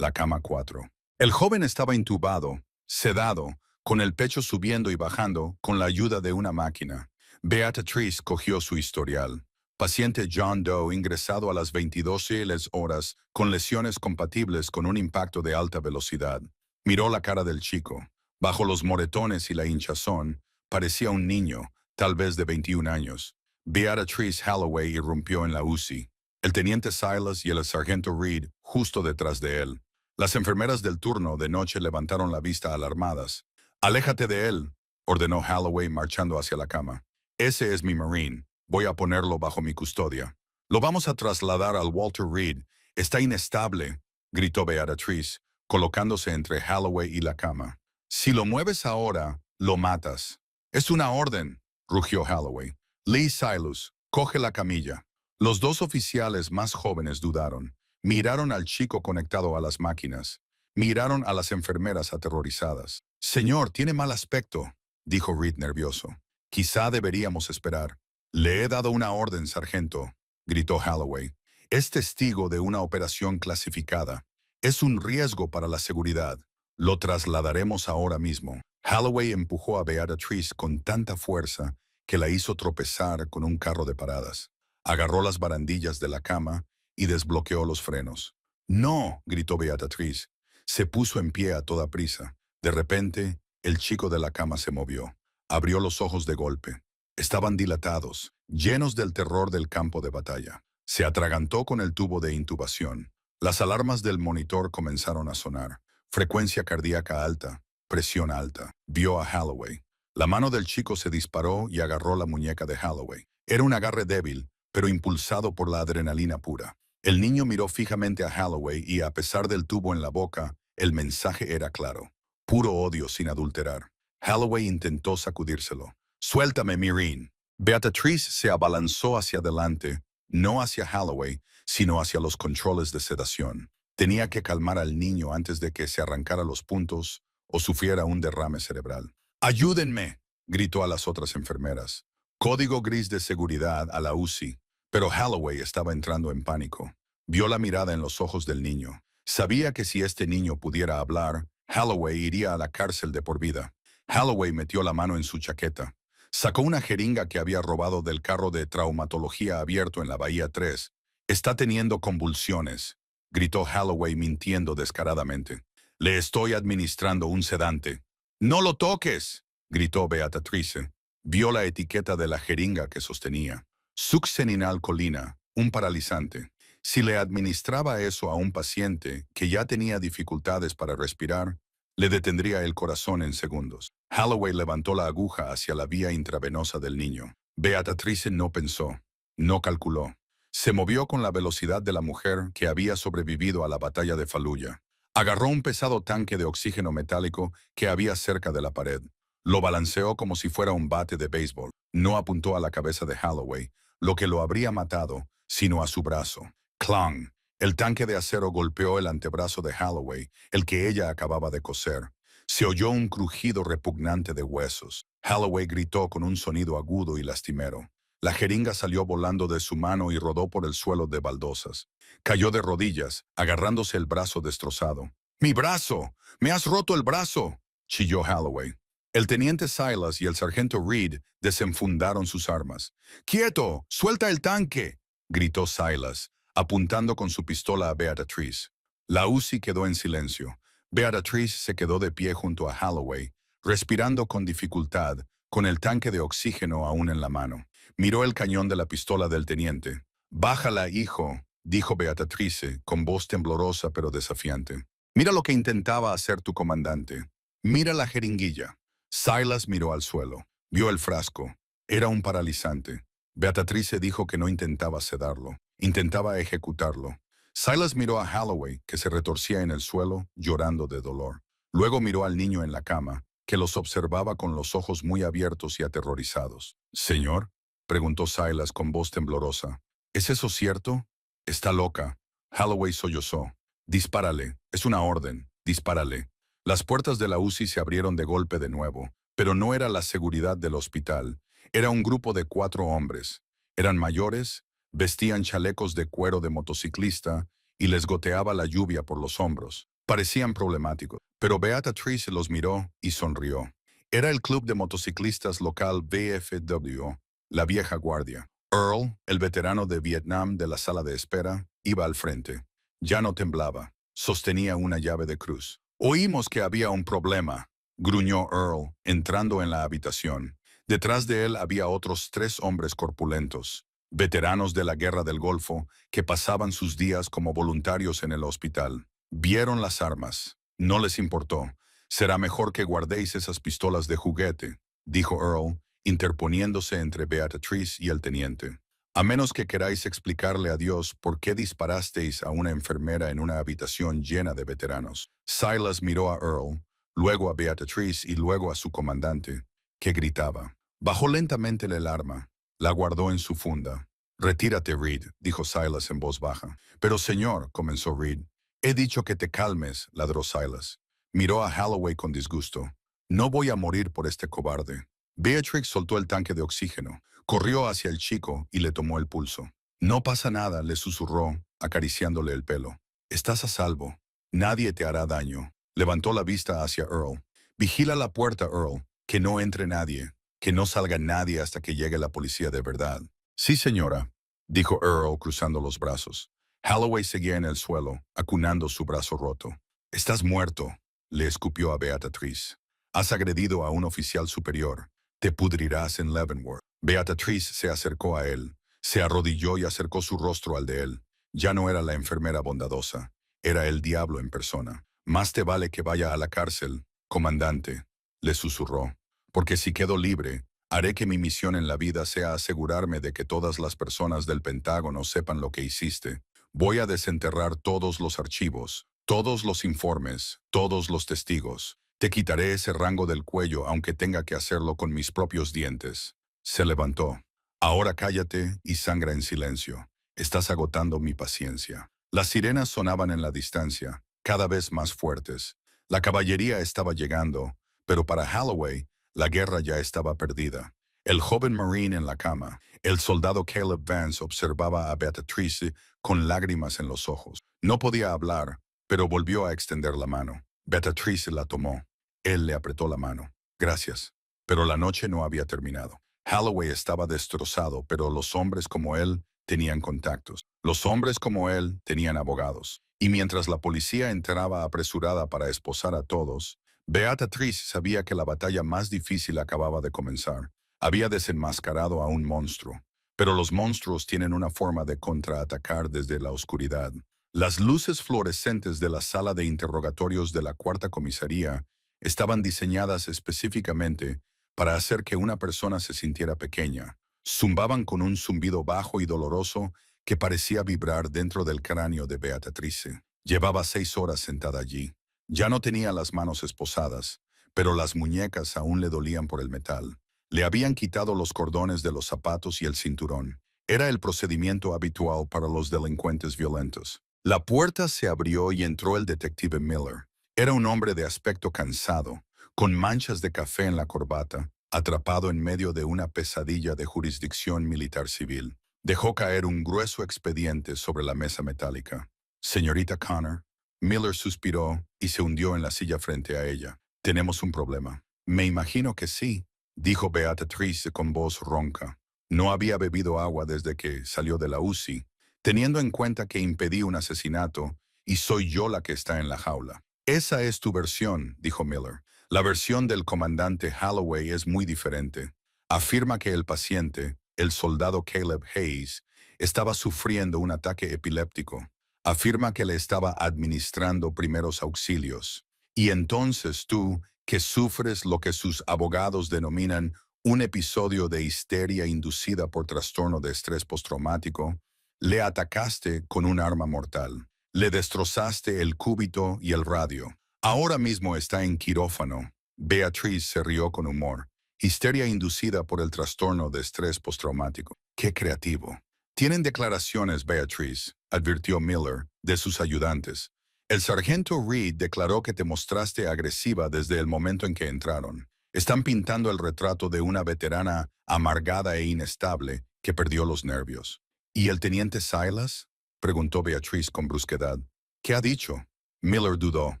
4. El joven estaba intubado, sedado, con el pecho subiendo y bajando con la ayuda de una máquina. Beatrice cogió su historial. Paciente John Doe ingresado a las 22 horas con lesiones compatibles con un impacto de alta velocidad. Miró la cara del chico. Bajo los moretones y la hinchazón, parecía un niño, tal vez de 21 años. Beatrice Holloway irrumpió en la UCI. El teniente Silas y el sargento Reed justo detrás de él. Las enfermeras del turno de noche levantaron la vista alarmadas. «Aléjate de él», ordenó Holloway marchando hacia la cama. «Ese es mi Marine. Voy a ponerlo bajo mi custodia». «Lo vamos a trasladar al Walter Reed. Está inestable», gritó Beatrice, colocándose entre Holloway y la cama. «Si lo mueves ahora, lo matas». «Es una orden», rugió Holloway. «Lee Silas, coge la camilla». Los dos oficiales más jóvenes dudaron. Miraron al chico conectado a las máquinas. Miraron a las enfermeras aterrorizadas. «Señor, tiene mal aspecto», dijo Reed nervioso. «Quizá deberíamos esperar». «Le he dado una orden, sargento», gritó Holloway. «Es testigo de una operación clasificada. Es un riesgo para la seguridad. Lo trasladaremos ahora mismo». Holloway empujó a Beatrice con tanta fuerza que la hizo tropezar con un carro de paradas. Agarró las barandillas de la cama y desbloqueó los frenos. «No», gritó Beatrice. Se puso en pie a toda prisa. De repente, el chico de la cama se movió. Abrió los ojos de golpe. Estaban dilatados, llenos del terror del campo de batalla. Se atragantó con el tubo de intubación. Las alarmas del monitor comenzaron a sonar. Frecuencia cardíaca alta, presión alta. Vio a Holloway. La mano del chico se disparó y agarró la muñeca de Holloway. Era un agarre débil, pero impulsado por la adrenalina pura. El niño miró fijamente a Holloway y, a pesar del tubo en la boca, el mensaje era claro. Puro odio sin adulterar. Holloway intentó sacudírselo. «Suéltame, Marine». Beatrice se abalanzó hacia adelante, no hacia Holloway, sino hacia los controles de sedación. Tenía que calmar al niño antes de que se arrancara los puntos o sufriera un derrame cerebral. «¡Ayúdenme!», gritó a las otras enfermeras. Código gris de seguridad a la UCI. Pero Holloway estaba entrando en pánico. Vio la mirada en los ojos del niño. Sabía que si este niño pudiera hablar, Holloway iría a la cárcel de por vida. Holloway metió la mano en su chaqueta. Sacó una jeringa que había robado del carro de traumatología abierto en la Bahía 3 Está teniendo convulsiones, gritó Holloway mintiendo descaradamente. Le estoy administrando un sedante. ¡No lo toques!, gritó Beatrice. Vio la etiqueta de la jeringa que sostenía. Succeninalcolina, un paralizante. Si le administraba eso a un paciente que ya tenía dificultades para respirar, le detendría el corazón en segundos. Holloway levantó la aguja hacia la vía intravenosa del niño. Beatrice no pensó, no calculó. Se movió con la velocidad de la mujer que había sobrevivido a la batalla de Fallujah. Agarró un pesado tanque de oxígeno metálico que había cerca de la pared. Lo balanceó como si fuera un bate de béisbol. No apuntó a la cabeza de Holloway, lo que lo habría matado, sino a su brazo. ¡Clang! El tanque de acero golpeó el antebrazo de Holloway, el que ella acababa de coser. Se oyó un crujido repugnante de huesos. Holloway gritó con un sonido agudo y lastimero. La jeringa salió volando de su mano y rodó por el suelo de baldosas. Cayó de rodillas, agarrándose el brazo destrozado. ¡Mi brazo! ¡Me has roto el brazo!, chilló Holloway. El teniente Silas y el sargento Reed desenfundaron sus armas. ¡Quieto! ¡Suelta el tanque!, gritó Silas, apuntando con su pistola a Beatrice. La UCI quedó en silencio. Beatrice se quedó de pie junto a Holloway, respirando con dificultad, con el tanque de oxígeno aún en la mano. Miró el cañón de la pistola del teniente. «Bájala, hijo», dijo Beatrice, con voz temblorosa pero desafiante. «Mira lo que intentaba hacer tu comandante. Mira la jeringuilla». Silas miró al suelo. Vio el frasco. Era un paralizante. Beatrice dijo que no intentaba sedarlo. Intentaba ejecutarlo. Silas miró a Holloway, que se retorcía en el suelo, llorando de dolor. Luego miró al niño en la cama, que los observaba con los ojos muy abiertos y aterrorizados. «Señor», preguntó Silas con voz temblorosa. «¿Es eso cierto?» «Está loca». Holloway sollozó. «Dispárale. Es una orden. Dispárale». Las puertas de la UCI se abrieron de golpe de nuevo, pero no era la seguridad del hospital. Era un grupo de 4 hombres. Eran mayores, vestían chalecos de cuero de motociclista y les goteaba la lluvia por los hombros. Parecían problemáticos, pero Beatrice los miró y sonrió. Era el club de motociclistas local VFW, la vieja guardia. Earl, el veterano de Vietnam de la sala de espera, iba al frente. Ya no temblaba. Sostenía una llave de cruz. «Oímos que había un problema», gruñó Earl, entrando en la habitación. Detrás de él había otros 3 hombres corpulentos, veteranos de la Guerra del Golfo, que pasaban sus días como voluntarios en el hospital. Vieron las armas. No les importó. «Será mejor que guardéis esas pistolas de juguete», dijo Earl, interponiéndose entre Beatrice y el teniente. «A menos que queráis explicarle a Dios por qué disparasteis a una enfermera en una habitación llena de veteranos». Silas miró a Earl, luego a Beatrice y luego a su comandante, que gritaba. Bajó lentamente el arma, la guardó en su funda. «Retírate, Reed», dijo Silas en voz baja. «Pero señor», comenzó Reed. «He dicho que te calmes», ladró Silas. Miró a Holloway con disgusto. «No voy a morir por este cobarde». Beatrix soltó el tanque de oxígeno, corrió hacia el chico y le tomó el pulso. «No pasa nada», le susurró, acariciándole el pelo. «Estás a salvo. Nadie te hará daño». Levantó la vista hacia Earl. «Vigila la puerta, Earl. Que no entre nadie. Que no salga nadie hasta que llegue la policía de verdad». «Sí, señora», dijo Earl cruzando los brazos. Holloway seguía en el suelo, acunando su brazo roto. «Estás muerto», le escupió a Beatrice. «Has agredido a un oficial superior. Te pudrirás en Leavenworth». Beatrice se acercó a él. Se arrodilló y acercó su rostro al de él. Ya no era la enfermera bondadosa. Era el diablo en persona. «Más te vale que vaya a la cárcel, comandante», le susurró. «Porque si quedo libre, haré que mi misión en la vida sea asegurarme de que todas las personas del Pentágono sepan lo que hiciste. Voy a desenterrar todos los archivos, todos los informes, todos los testigos. Te quitaré ese rango del cuello aunque tenga que hacerlo con mis propios dientes». Se levantó. «Ahora cállate y sangra en silencio. Estás agotando mi paciencia». Las sirenas sonaban en la distancia, cada vez más fuertes. La caballería estaba llegando, pero para Holloway, la guerra ya estaba perdida. El joven Marine en la cama, el soldado Caleb Vance observaba a Beatrice con lágrimas en los ojos. No podía hablar, pero volvió a extender la mano. Beatrice la tomó. Él le apretó la mano. «Gracias». Pero la noche no había terminado. Holloway estaba destrozado, pero los hombres como él tenían contactos. Los hombres como él tenían abogados. Y mientras la policía entraba apresurada para esposar a todos, Beatriz sabía que la batalla más difícil acababa de comenzar. Había desenmascarado a un monstruo. Pero los monstruos tienen una forma de contraatacar desde la oscuridad. Las luces fluorescentes de la sala de interrogatorios de la cuarta comisaría estaban diseñadas específicamente para hacer que una persona se sintiera pequeña. Zumbaban con un zumbido bajo y doloroso que parecía vibrar dentro del cráneo de Beatrice. Llevaba 6 horas sentada allí. Ya no tenía las manos esposadas, pero las muñecas aún le dolían por el metal. Le habían quitado los cordones de los zapatos y el cinturón. Era el procedimiento habitual para los delincuentes violentos. La puerta se abrió y entró el detective Miller. Era un hombre de aspecto cansado, con manchas de café en la corbata, atrapado en medio de una pesadilla de jurisdicción militar civil. Dejó caer un grueso expediente sobre la mesa metálica. Señorita Connor. Miller suspiró y se hundió en la silla frente a ella. Tenemos un problema. Me imagino que sí, dijo Beatrice con voz ronca. No había bebido agua desde que salió de la UCI, teniendo en cuenta que impedí un asesinato y soy yo la que está en la jaula. Esa es tu versión, dijo Miller. La versión del comandante Holloway es muy diferente. Afirma que el paciente, el soldado Caleb Hayes, estaba sufriendo un ataque epiléptico. Afirma que le estaba administrando primeros auxilios. Y entonces tú, que sufres lo que sus abogados denominan un episodio de histeria inducida por trastorno de estrés postraumático, le atacaste con un arma mortal. Le destrozaste el cúbito y el radio. Ahora mismo está en quirófano. Beatriz se rió con humor. Histeria inducida por el trastorno de estrés postraumático. ¡Qué creativo! Tienen declaraciones, Beatriz, advirtió Miller, de sus ayudantes. El sargento Reed declaró que te mostraste agresiva desde el momento en que entraron. Están pintando el retrato de una veterana amargada e inestable que perdió los nervios. ¿Y el teniente Silas? Preguntó Beatriz con brusquedad. ¿Qué ha dicho? Miller dudó.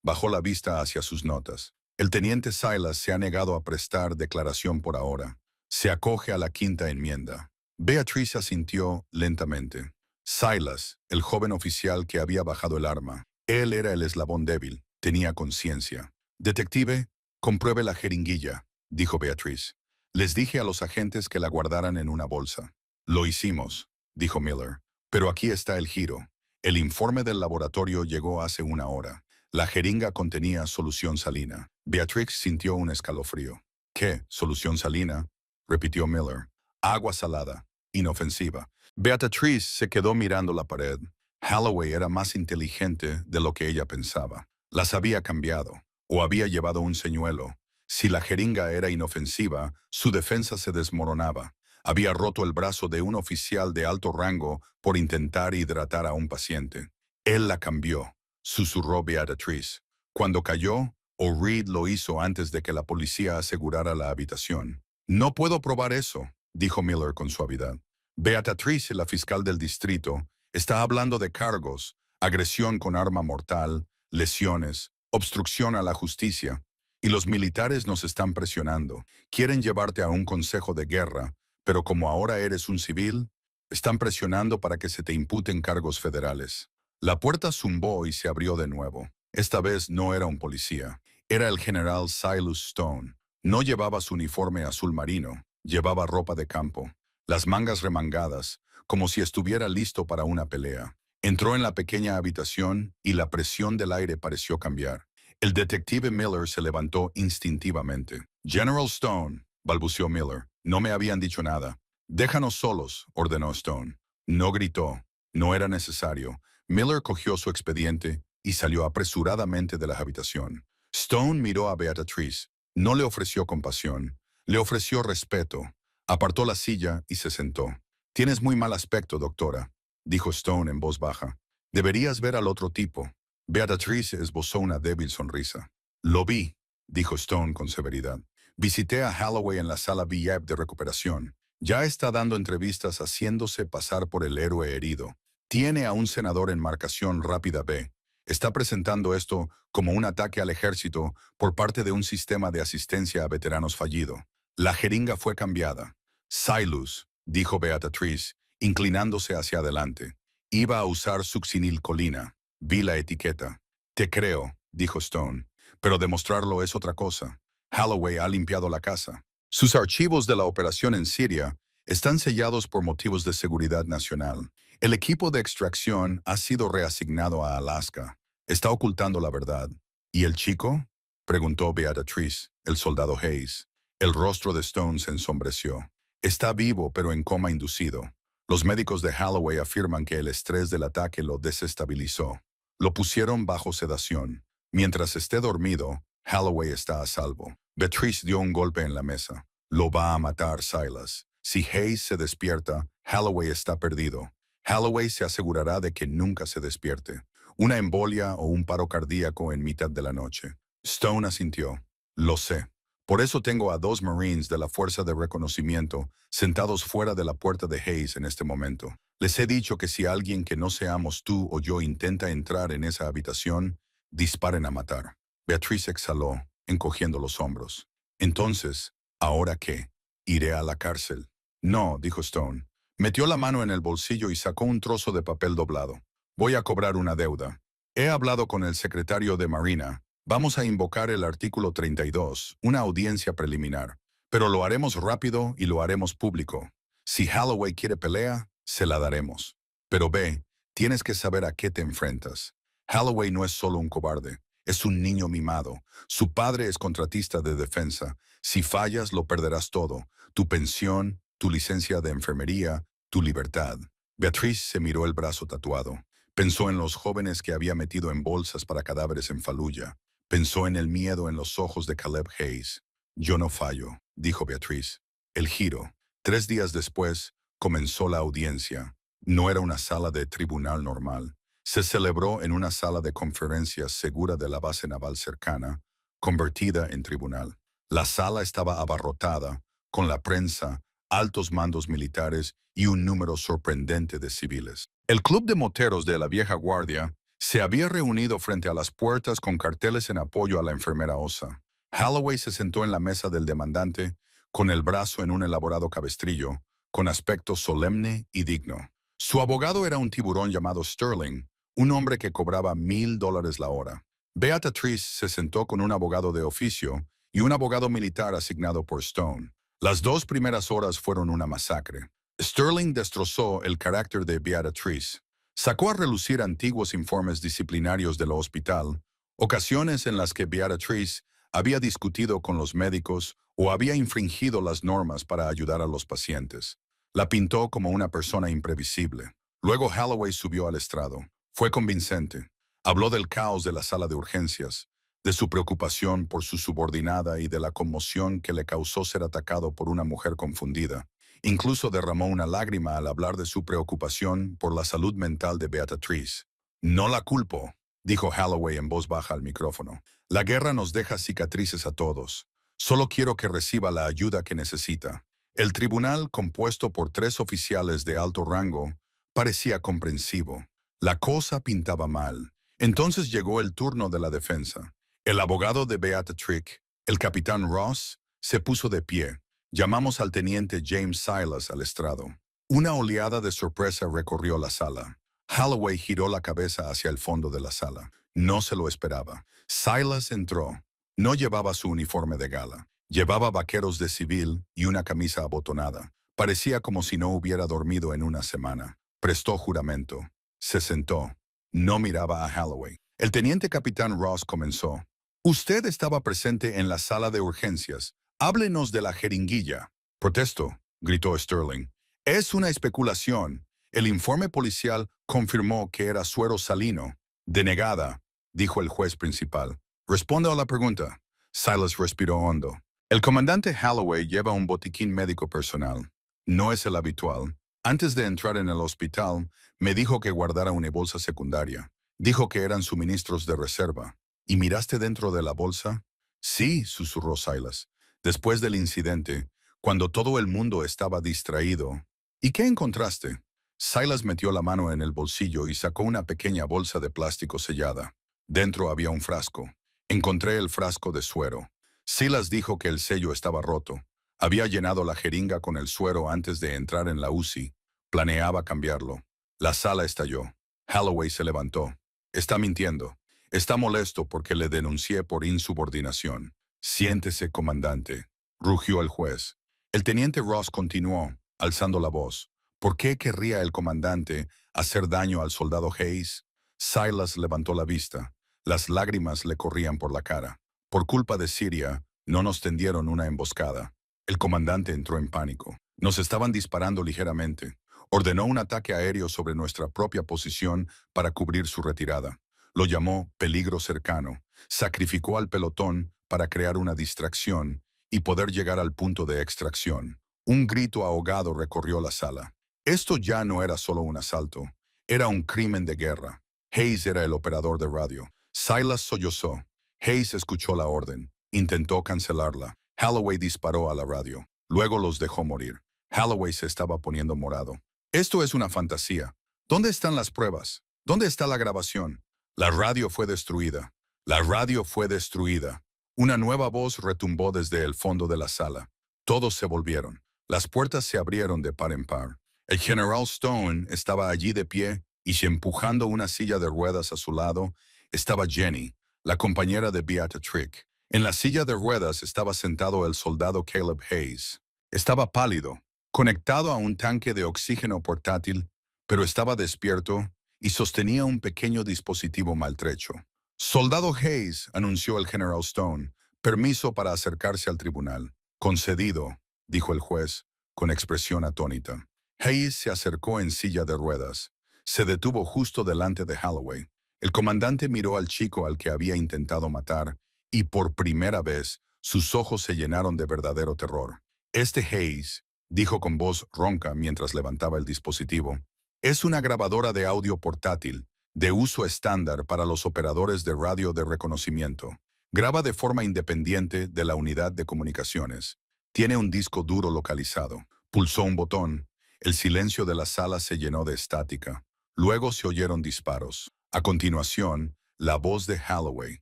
Bajó la vista hacia sus notas. El teniente Silas se ha negado a prestar declaración por ahora. Se acoge a la quinta enmienda. Beatriz asintió lentamente. Silas, el joven oficial que había bajado el arma. Él era el eslabón débil, tenía conciencia. Detective, compruebe la jeringuilla, dijo Beatriz. Les dije a los agentes que la guardaran en una bolsa. Lo hicimos, dijo Miller. Pero aquí está el giro. El informe del laboratorio llegó hace 1 hora. La jeringa contenía solución salina. Beatriz sintió un escalofrío. ¿Qué? ¿Solución salina? Repitió Miller. Agua salada, inofensiva. Beatriz se quedó mirando la pared. Holloway era más inteligente de lo que ella pensaba. Las había cambiado, o había llevado un señuelo. Si la jeringa era inofensiva, su defensa se desmoronaba. Había roto el brazo de un oficial de alto rango por intentar hidratar a un paciente. Él la cambió, susurró Beatriz. Cuando cayó, Reed lo hizo antes de que la policía asegurara la habitación. No puedo probar eso, dijo Miller con suavidad. Beatriz, la fiscal del distrito, está hablando de cargos, agresión con arma mortal, lesiones, obstrucción a la justicia. Y los militares nos están presionando. Quieren llevarte a un consejo de guerra, pero como ahora eres un civil, están presionando para que se te imputen cargos federales. La puerta zumbó y se abrió de nuevo. Esta vez no era un policía. Era el general Silas Stone. No llevaba su uniforme azul marino, llevaba ropa de campo, las mangas remangadas, como si estuviera listo para una pelea. Entró en la pequeña habitación y la presión del aire pareció cambiar. El detective Miller se levantó instintivamente. General Stone, balbuceó Miller, no me habían dicho nada. Déjanos solos, ordenó Stone. No gritó. No era necesario. Miller cogió su expediente y salió apresuradamente de la habitación. Stone miró a Beatriz. No le ofreció compasión. Le ofreció respeto. Apartó la silla y se sentó. Tienes muy mal aspecto, doctora, dijo Stone en voz baja. Deberías ver al otro tipo. Beatriz esbozó una débil sonrisa. Lo vi, dijo Stone con severidad. Visité a Holloway en la sala VIP de recuperación. Ya está dando entrevistas haciéndose pasar por el héroe herido. Tiene a un senador en marcación rápida B. Está presentando esto como un ataque al ejército por parte de un sistema de asistencia a veteranos fallido. La jeringa fue cambiada. Silas, dijo Beatriz, inclinándose hacia adelante. Iba a usar succinilcolina. Vi la etiqueta. Te creo, dijo Stone. Pero demostrarlo es otra cosa. Holloway ha limpiado la casa. Sus archivos de la operación en Siria están sellados por motivos de seguridad nacional. El equipo de extracción ha sido reasignado a Alaska. Está ocultando la verdad. ¿Y el chico? Preguntó Beatrice, el soldado Hayes. El rostro de Stone se ensombreció. Está vivo, pero en coma inducido. Los médicos de Holloway afirman que el estrés del ataque lo desestabilizó. Lo pusieron bajo sedación. Mientras esté dormido, Holloway está a salvo. Beatrice dio un golpe en la mesa. Lo va a matar, Silas. Si Hayes se despierta, Holloway está perdido. Holloway se asegurará de que nunca se despierte. Una embolia o un paro cardíaco en mitad de la noche. Stone asintió. Lo sé. Por eso tengo a 2 Marines de la Fuerza de Reconocimiento sentados fuera de la puerta de Hayes en este momento. Les he dicho que si alguien que no seamos tú o yo intenta entrar en esa habitación, disparen a matar. Beatrice exhaló, encogiendo los hombros. Entonces, ¿ahora qué? ¿Iré a la cárcel? No, dijo Stone. Metió la mano en el bolsillo y sacó un trozo de papel doblado. Voy a cobrar una deuda. He hablado con el secretario de Marina. Vamos a invocar el artículo 32, una audiencia preliminar. Pero lo haremos rápido y lo haremos público. Si Holloway quiere pelea, se la daremos. Pero ve, tienes que saber a qué te enfrentas. Holloway no es solo un cobarde, es un niño mimado. Su padre es contratista de defensa. Si fallas, lo perderás todo. Tu pensión, tu licencia de enfermería, tu libertad. Beatrice se miró el brazo tatuado. Pensó en los jóvenes que había metido en bolsas para cadáveres en Fallujah. Pensó en el miedo en los ojos de Caleb Hayes. Yo no fallo, dijo Beatrice. El giro. 3 días después, comenzó la audiencia. No era una sala de tribunal normal. Se celebró en una sala de conferencias segura de la base naval cercana, convertida en tribunal. La sala estaba abarrotada, con la prensa, altos mandos militares y un número sorprendente de civiles. El club de moteros de la vieja guardia se había reunido frente a las puertas con carteles en apoyo a la enfermera Osa. Holloway se sentó en la mesa del demandante, con el brazo en un elaborado cabestrillo, con aspecto solemne y digno. Su abogado era un tiburón llamado Sterling, un hombre que cobraba $1,000 la hora. Beatrice se sentó con un abogado de oficio y un abogado militar asignado por Stone. Las 2 primeras horas fueron una masacre. Sterling destrozó el carácter de Beatrice. Sacó a relucir antiguos informes disciplinarios del hospital, ocasiones en las que Beatrice había discutido con los médicos o había infringido las normas para ayudar a los pacientes. La pintó como una persona imprevisible. Luego Holloway subió al estrado. Fue convincente. Habló del caos de la sala de urgencias, de su preocupación por su subordinada y de la conmoción que le causó ser atacado por una mujer confundida. Incluso derramó una lágrima al hablar de su preocupación por la salud mental de Beatrice. No la culpo, dijo Holloway en voz baja al micrófono. La guerra nos deja cicatrices a todos. Solo quiero que reciba la ayuda que necesita. El tribunal, compuesto por 3 oficiales de alto rango, parecía comprensivo. La cosa pintaba mal. Entonces llegó el turno de la defensa. El abogado de Beatrice, el capitán Ross, se puso de pie. Llamamos al teniente James Silas al estrado. Una oleada de sorpresa recorrió la sala. Holloway giró la cabeza hacia el fondo de la sala. No se lo esperaba. Silas entró. No llevaba su uniforme de gala. Llevaba vaqueros de civil y una camisa abotonada. Parecía como si no hubiera dormido en una semana. Prestó juramento. Se sentó. No miraba a Holloway. El teniente capitán Ross comenzó. Usted estaba presente en la sala de urgencias. Háblenos de la jeringuilla. Protesto, gritó Sterling. Es una especulación. El informe policial confirmó que era suero salino. Denegada, dijo el juez principal. Responda a la pregunta. Silas respiró hondo. El comandante Holloway lleva un botiquín médico personal. No es el habitual. Antes de entrar en el hospital, me dijo que guardara una bolsa secundaria. Dijo que eran suministros de reserva. ¿Y miraste dentro de la bolsa? Sí, susurró Silas. Después del incidente, cuando todo el mundo estaba distraído. ¿Y qué encontraste? Silas metió la mano en el bolsillo y sacó una pequeña bolsa de plástico sellada. Dentro había un frasco. Encontré el frasco de suero. Silas dijo que el sello estaba roto. Había llenado la jeringa con el suero antes de entrar en la UCI. Planeaba cambiarlo. La sala estalló. Holloway se levantó. Está mintiendo. Está molesto porque le denuncié por insubordinación. Siéntese, comandante, rugió el juez. El teniente Ross continuó, alzando la voz. ¿Por qué querría el comandante hacer daño al soldado Hayes? Silas levantó la vista. Las lágrimas le corrían por la cara. Por culpa de Siria, no nos tendieron una emboscada. El comandante entró en pánico. Nos estaban disparando ligeramente. Ordenó un ataque aéreo sobre nuestra propia posición para cubrir su retirada. Lo llamó peligro cercano. Sacrificó al pelotón para crear una distracción y poder llegar al punto de extracción. Un grito ahogado recorrió la sala. Esto ya no era solo un asalto. Era un crimen de guerra. Hayes era el operador de radio. Silas sollozó. Hayes escuchó la orden. Intentó cancelarla. Holloway disparó a la radio. Luego los dejó morir. Holloway se estaba poniendo morado. Esto es una fantasía. ¿Dónde están las pruebas? ¿Dónde está la grabación? La radio fue destruida. La radio fue destruida. Una nueva voz retumbó desde el fondo de la sala. Todos se volvieron. Las puertas se abrieron de par en par. El general Stone estaba allí de pie y empujando una silla de ruedas a su lado estaba Jenny, la compañera de Beata Trick. En la silla de ruedas estaba sentado el soldado Caleb Hayes. Estaba pálido, conectado a un tanque de oxígeno portátil, pero estaba despierto y sostenía un pequeño dispositivo maltrecho. Soldado Hayes, anunció el general Stone, permiso para acercarse al tribunal. Concedido, dijo el juez, con expresión atónita. Hayes se acercó en silla de ruedas. Se detuvo justo delante de Holloway. El comandante miró al chico al que había intentado matar y por primera vez sus ojos se llenaron de verdadero terror. Este Hayes, dijo con voz ronca mientras levantaba el dispositivo, es una grabadora de audio portátil, de uso estándar para los operadores de radio de reconocimiento. Graba de forma independiente de la unidad de comunicaciones. Tiene un disco duro localizado. Pulsó un botón. El silencio de la sala se llenó de estática. Luego se oyeron disparos. A continuación, la voz de Holloway,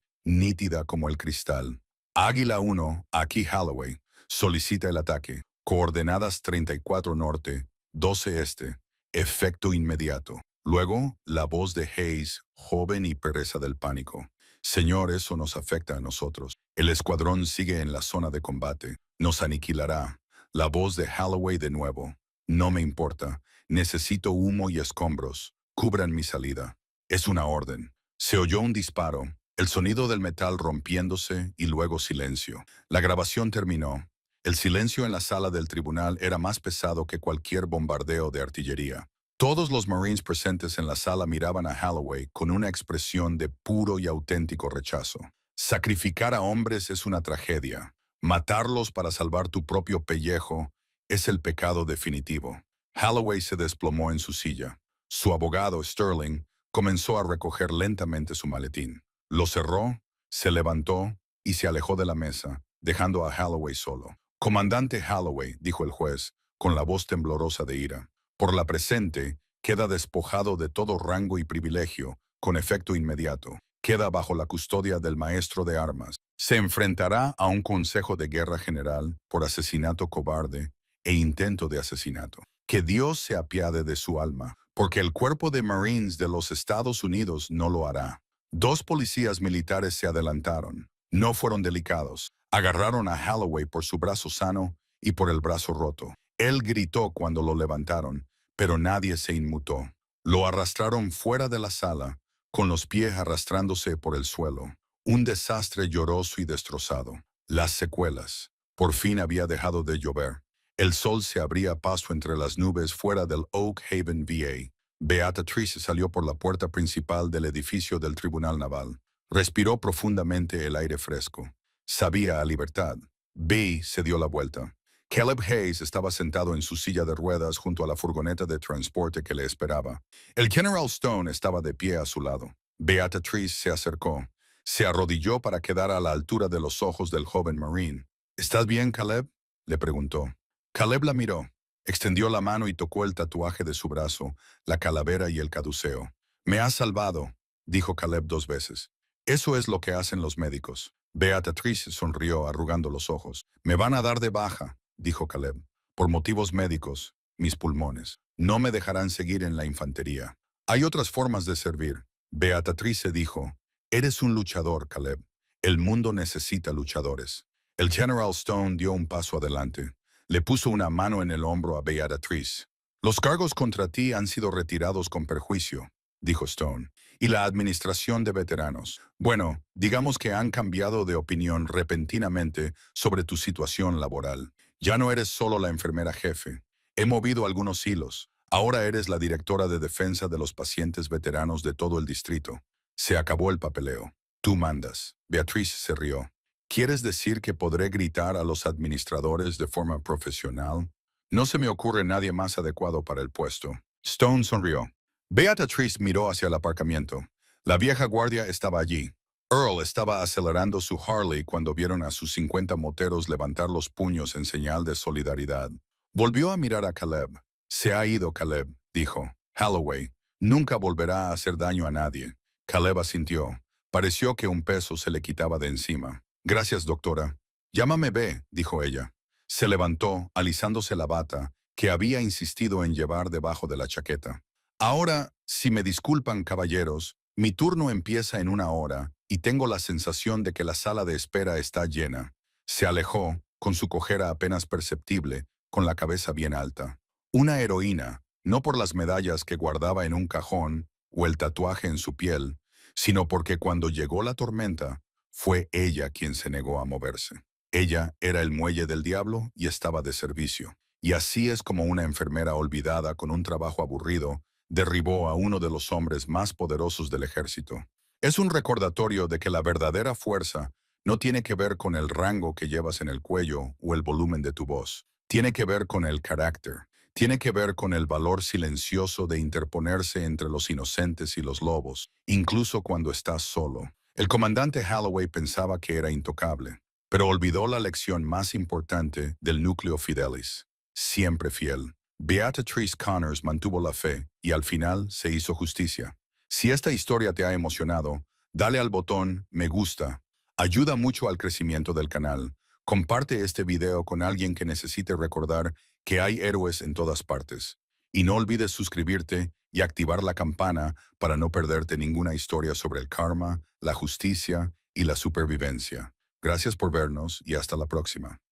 nítida como el cristal. Águila 1, aquí Holloway. Solicita el ataque. Coordenadas 34 norte, 12 este. Efecto inmediato. Luego, la voz de Hayes, joven y presa del pánico. Señor, eso nos afecta a nosotros. El escuadrón sigue en la zona de combate. Nos aniquilará. La voz de Holloway de nuevo. No me importa. Necesito humo y escombros. Cubran mi salida. Es una orden. Se oyó un disparo, el sonido del metal rompiéndose y luego silencio. La grabación terminó. El silencio en la sala del tribunal era más pesado que cualquier bombardeo de artillería. Todos los Marines presentes en la sala miraban a Holloway con una expresión de puro y auténtico rechazo. Sacrificar a hombres es una tragedia. Matarlos para salvar tu propio pellejo es el pecado definitivo. Holloway se desplomó en su silla. Su abogado, Sterling, comenzó a recoger lentamente su maletín. Lo cerró, se levantó y se alejó de la mesa, dejando a Holloway solo. Comandante Holloway, dijo el juez, con la voz temblorosa de ira, por la presente, queda despojado de todo rango y privilegio, con efecto inmediato. Queda bajo la custodia del maestro de armas. Se enfrentará a un consejo de guerra general por asesinato cobarde e intento de asesinato. Que Dios se apiade de su alma, porque el cuerpo de Marines de los Estados Unidos no lo hará. 2 policías militares se adelantaron. No fueron delicados. Agarraron a Holloway por su brazo sano y por el brazo roto. Él gritó cuando lo levantaron, pero nadie se inmutó. Lo arrastraron fuera de la sala, con los pies arrastrándose por el suelo. Un desastre lloroso y destrozado. Las secuelas. Por fin había dejado de llover. El sol se abría paso entre las nubes fuera del Oak Haven VA. Beata Trice salió por la puerta principal del edificio del Tribunal Naval. Respiró profundamente el aire fresco. Sabía a libertad. B se dio la vuelta. Caleb Hayes estaba sentado en su silla de ruedas junto a la furgoneta de transporte que le esperaba. El General Stone estaba de pie a su lado. Beata Trice se acercó. Se arrodilló para quedar a la altura de los ojos del joven Marine. ¿Estás bien, Caleb?, le preguntó. Caleb la miró. Extendió la mano y tocó el tatuaje de su brazo, la calavera y el caduceo. «Me has salvado», dijo Caleb 2 veces. «Eso es lo que hacen los médicos». Beata Trice sonrió, arrugando los ojos. «Me van a dar de baja», dijo Caleb. «Por motivos médicos, mis pulmones». No me dejarán seguir en la infantería. Hay otras formas de servir. Beatrice dijo, eres un luchador, Caleb. El mundo necesita luchadores. El General Stone dio un paso adelante. Le puso una mano en el hombro a Beatrice. Los cargos contra ti han sido retirados con perjuicio, dijo Stone. Y la administración de veteranos. Bueno, digamos que han cambiado de opinión repentinamente sobre tu situación laboral. Ya no eres solo la enfermera jefe. He movido algunos hilos. Ahora eres la directora de defensa de los pacientes veteranos de todo el distrito. Se acabó el papeleo. Tú mandas. Beatrice se rió. ¿Quieres decir que podré gritar a los administradores de forma profesional? No se me ocurre nadie más adecuado para el puesto. Stone sonrió. Beatrice miró hacia el aparcamiento. La vieja guardia estaba allí. Earl estaba acelerando su Harley cuando vieron a sus 50 moteros levantar los puños en señal de solidaridad. Volvió a mirar a Caleb. Se ha ido, Caleb, dijo. Holloway, nunca volverá a hacer daño a nadie. Caleb asintió. Pareció que un peso se le quitaba de encima. Gracias, doctora. Llámame B, dijo ella. Se levantó, alisándose la bata, que había insistido en llevar debajo de la chaqueta. Ahora, si me disculpan, caballeros, mi turno empieza en 1 hora y tengo la sensación de que la sala de espera está llena. Se alejó, con su cojera apenas perceptible, con la cabeza bien alta. Una heroína, no por las medallas que guardaba en un cajón o el tatuaje en su piel, sino porque cuando llegó la tormenta, fue ella quien se negó a moverse. Ella era el muelle del diablo y estaba de servicio. Y así es como una enfermera olvidada con un trabajo aburrido derribó a uno de los hombres más poderosos del ejército. Es un recordatorio de que la verdadera fuerza no tiene que ver con el rango que llevas en el cuello o el volumen de tu voz. Tiene que ver con el carácter. Tiene que ver con el valor silencioso de interponerse entre los inocentes y los lobos, incluso cuando estás solo. El comandante Holloway pensaba que era intocable, pero olvidó la lección más importante del núcleo fidelis. Siempre fiel. Beatrice Connors mantuvo la fe y al final se hizo justicia. Si esta historia te ha emocionado, dale al botón me gusta. Ayuda mucho al crecimiento del canal. Comparte este video con alguien que necesite recordar que hay héroes en todas partes. Y no olvides suscribirte y activar la campana para no perderte ninguna historia sobre el karma, la justicia y la supervivencia. Gracias por vernos y hasta la próxima.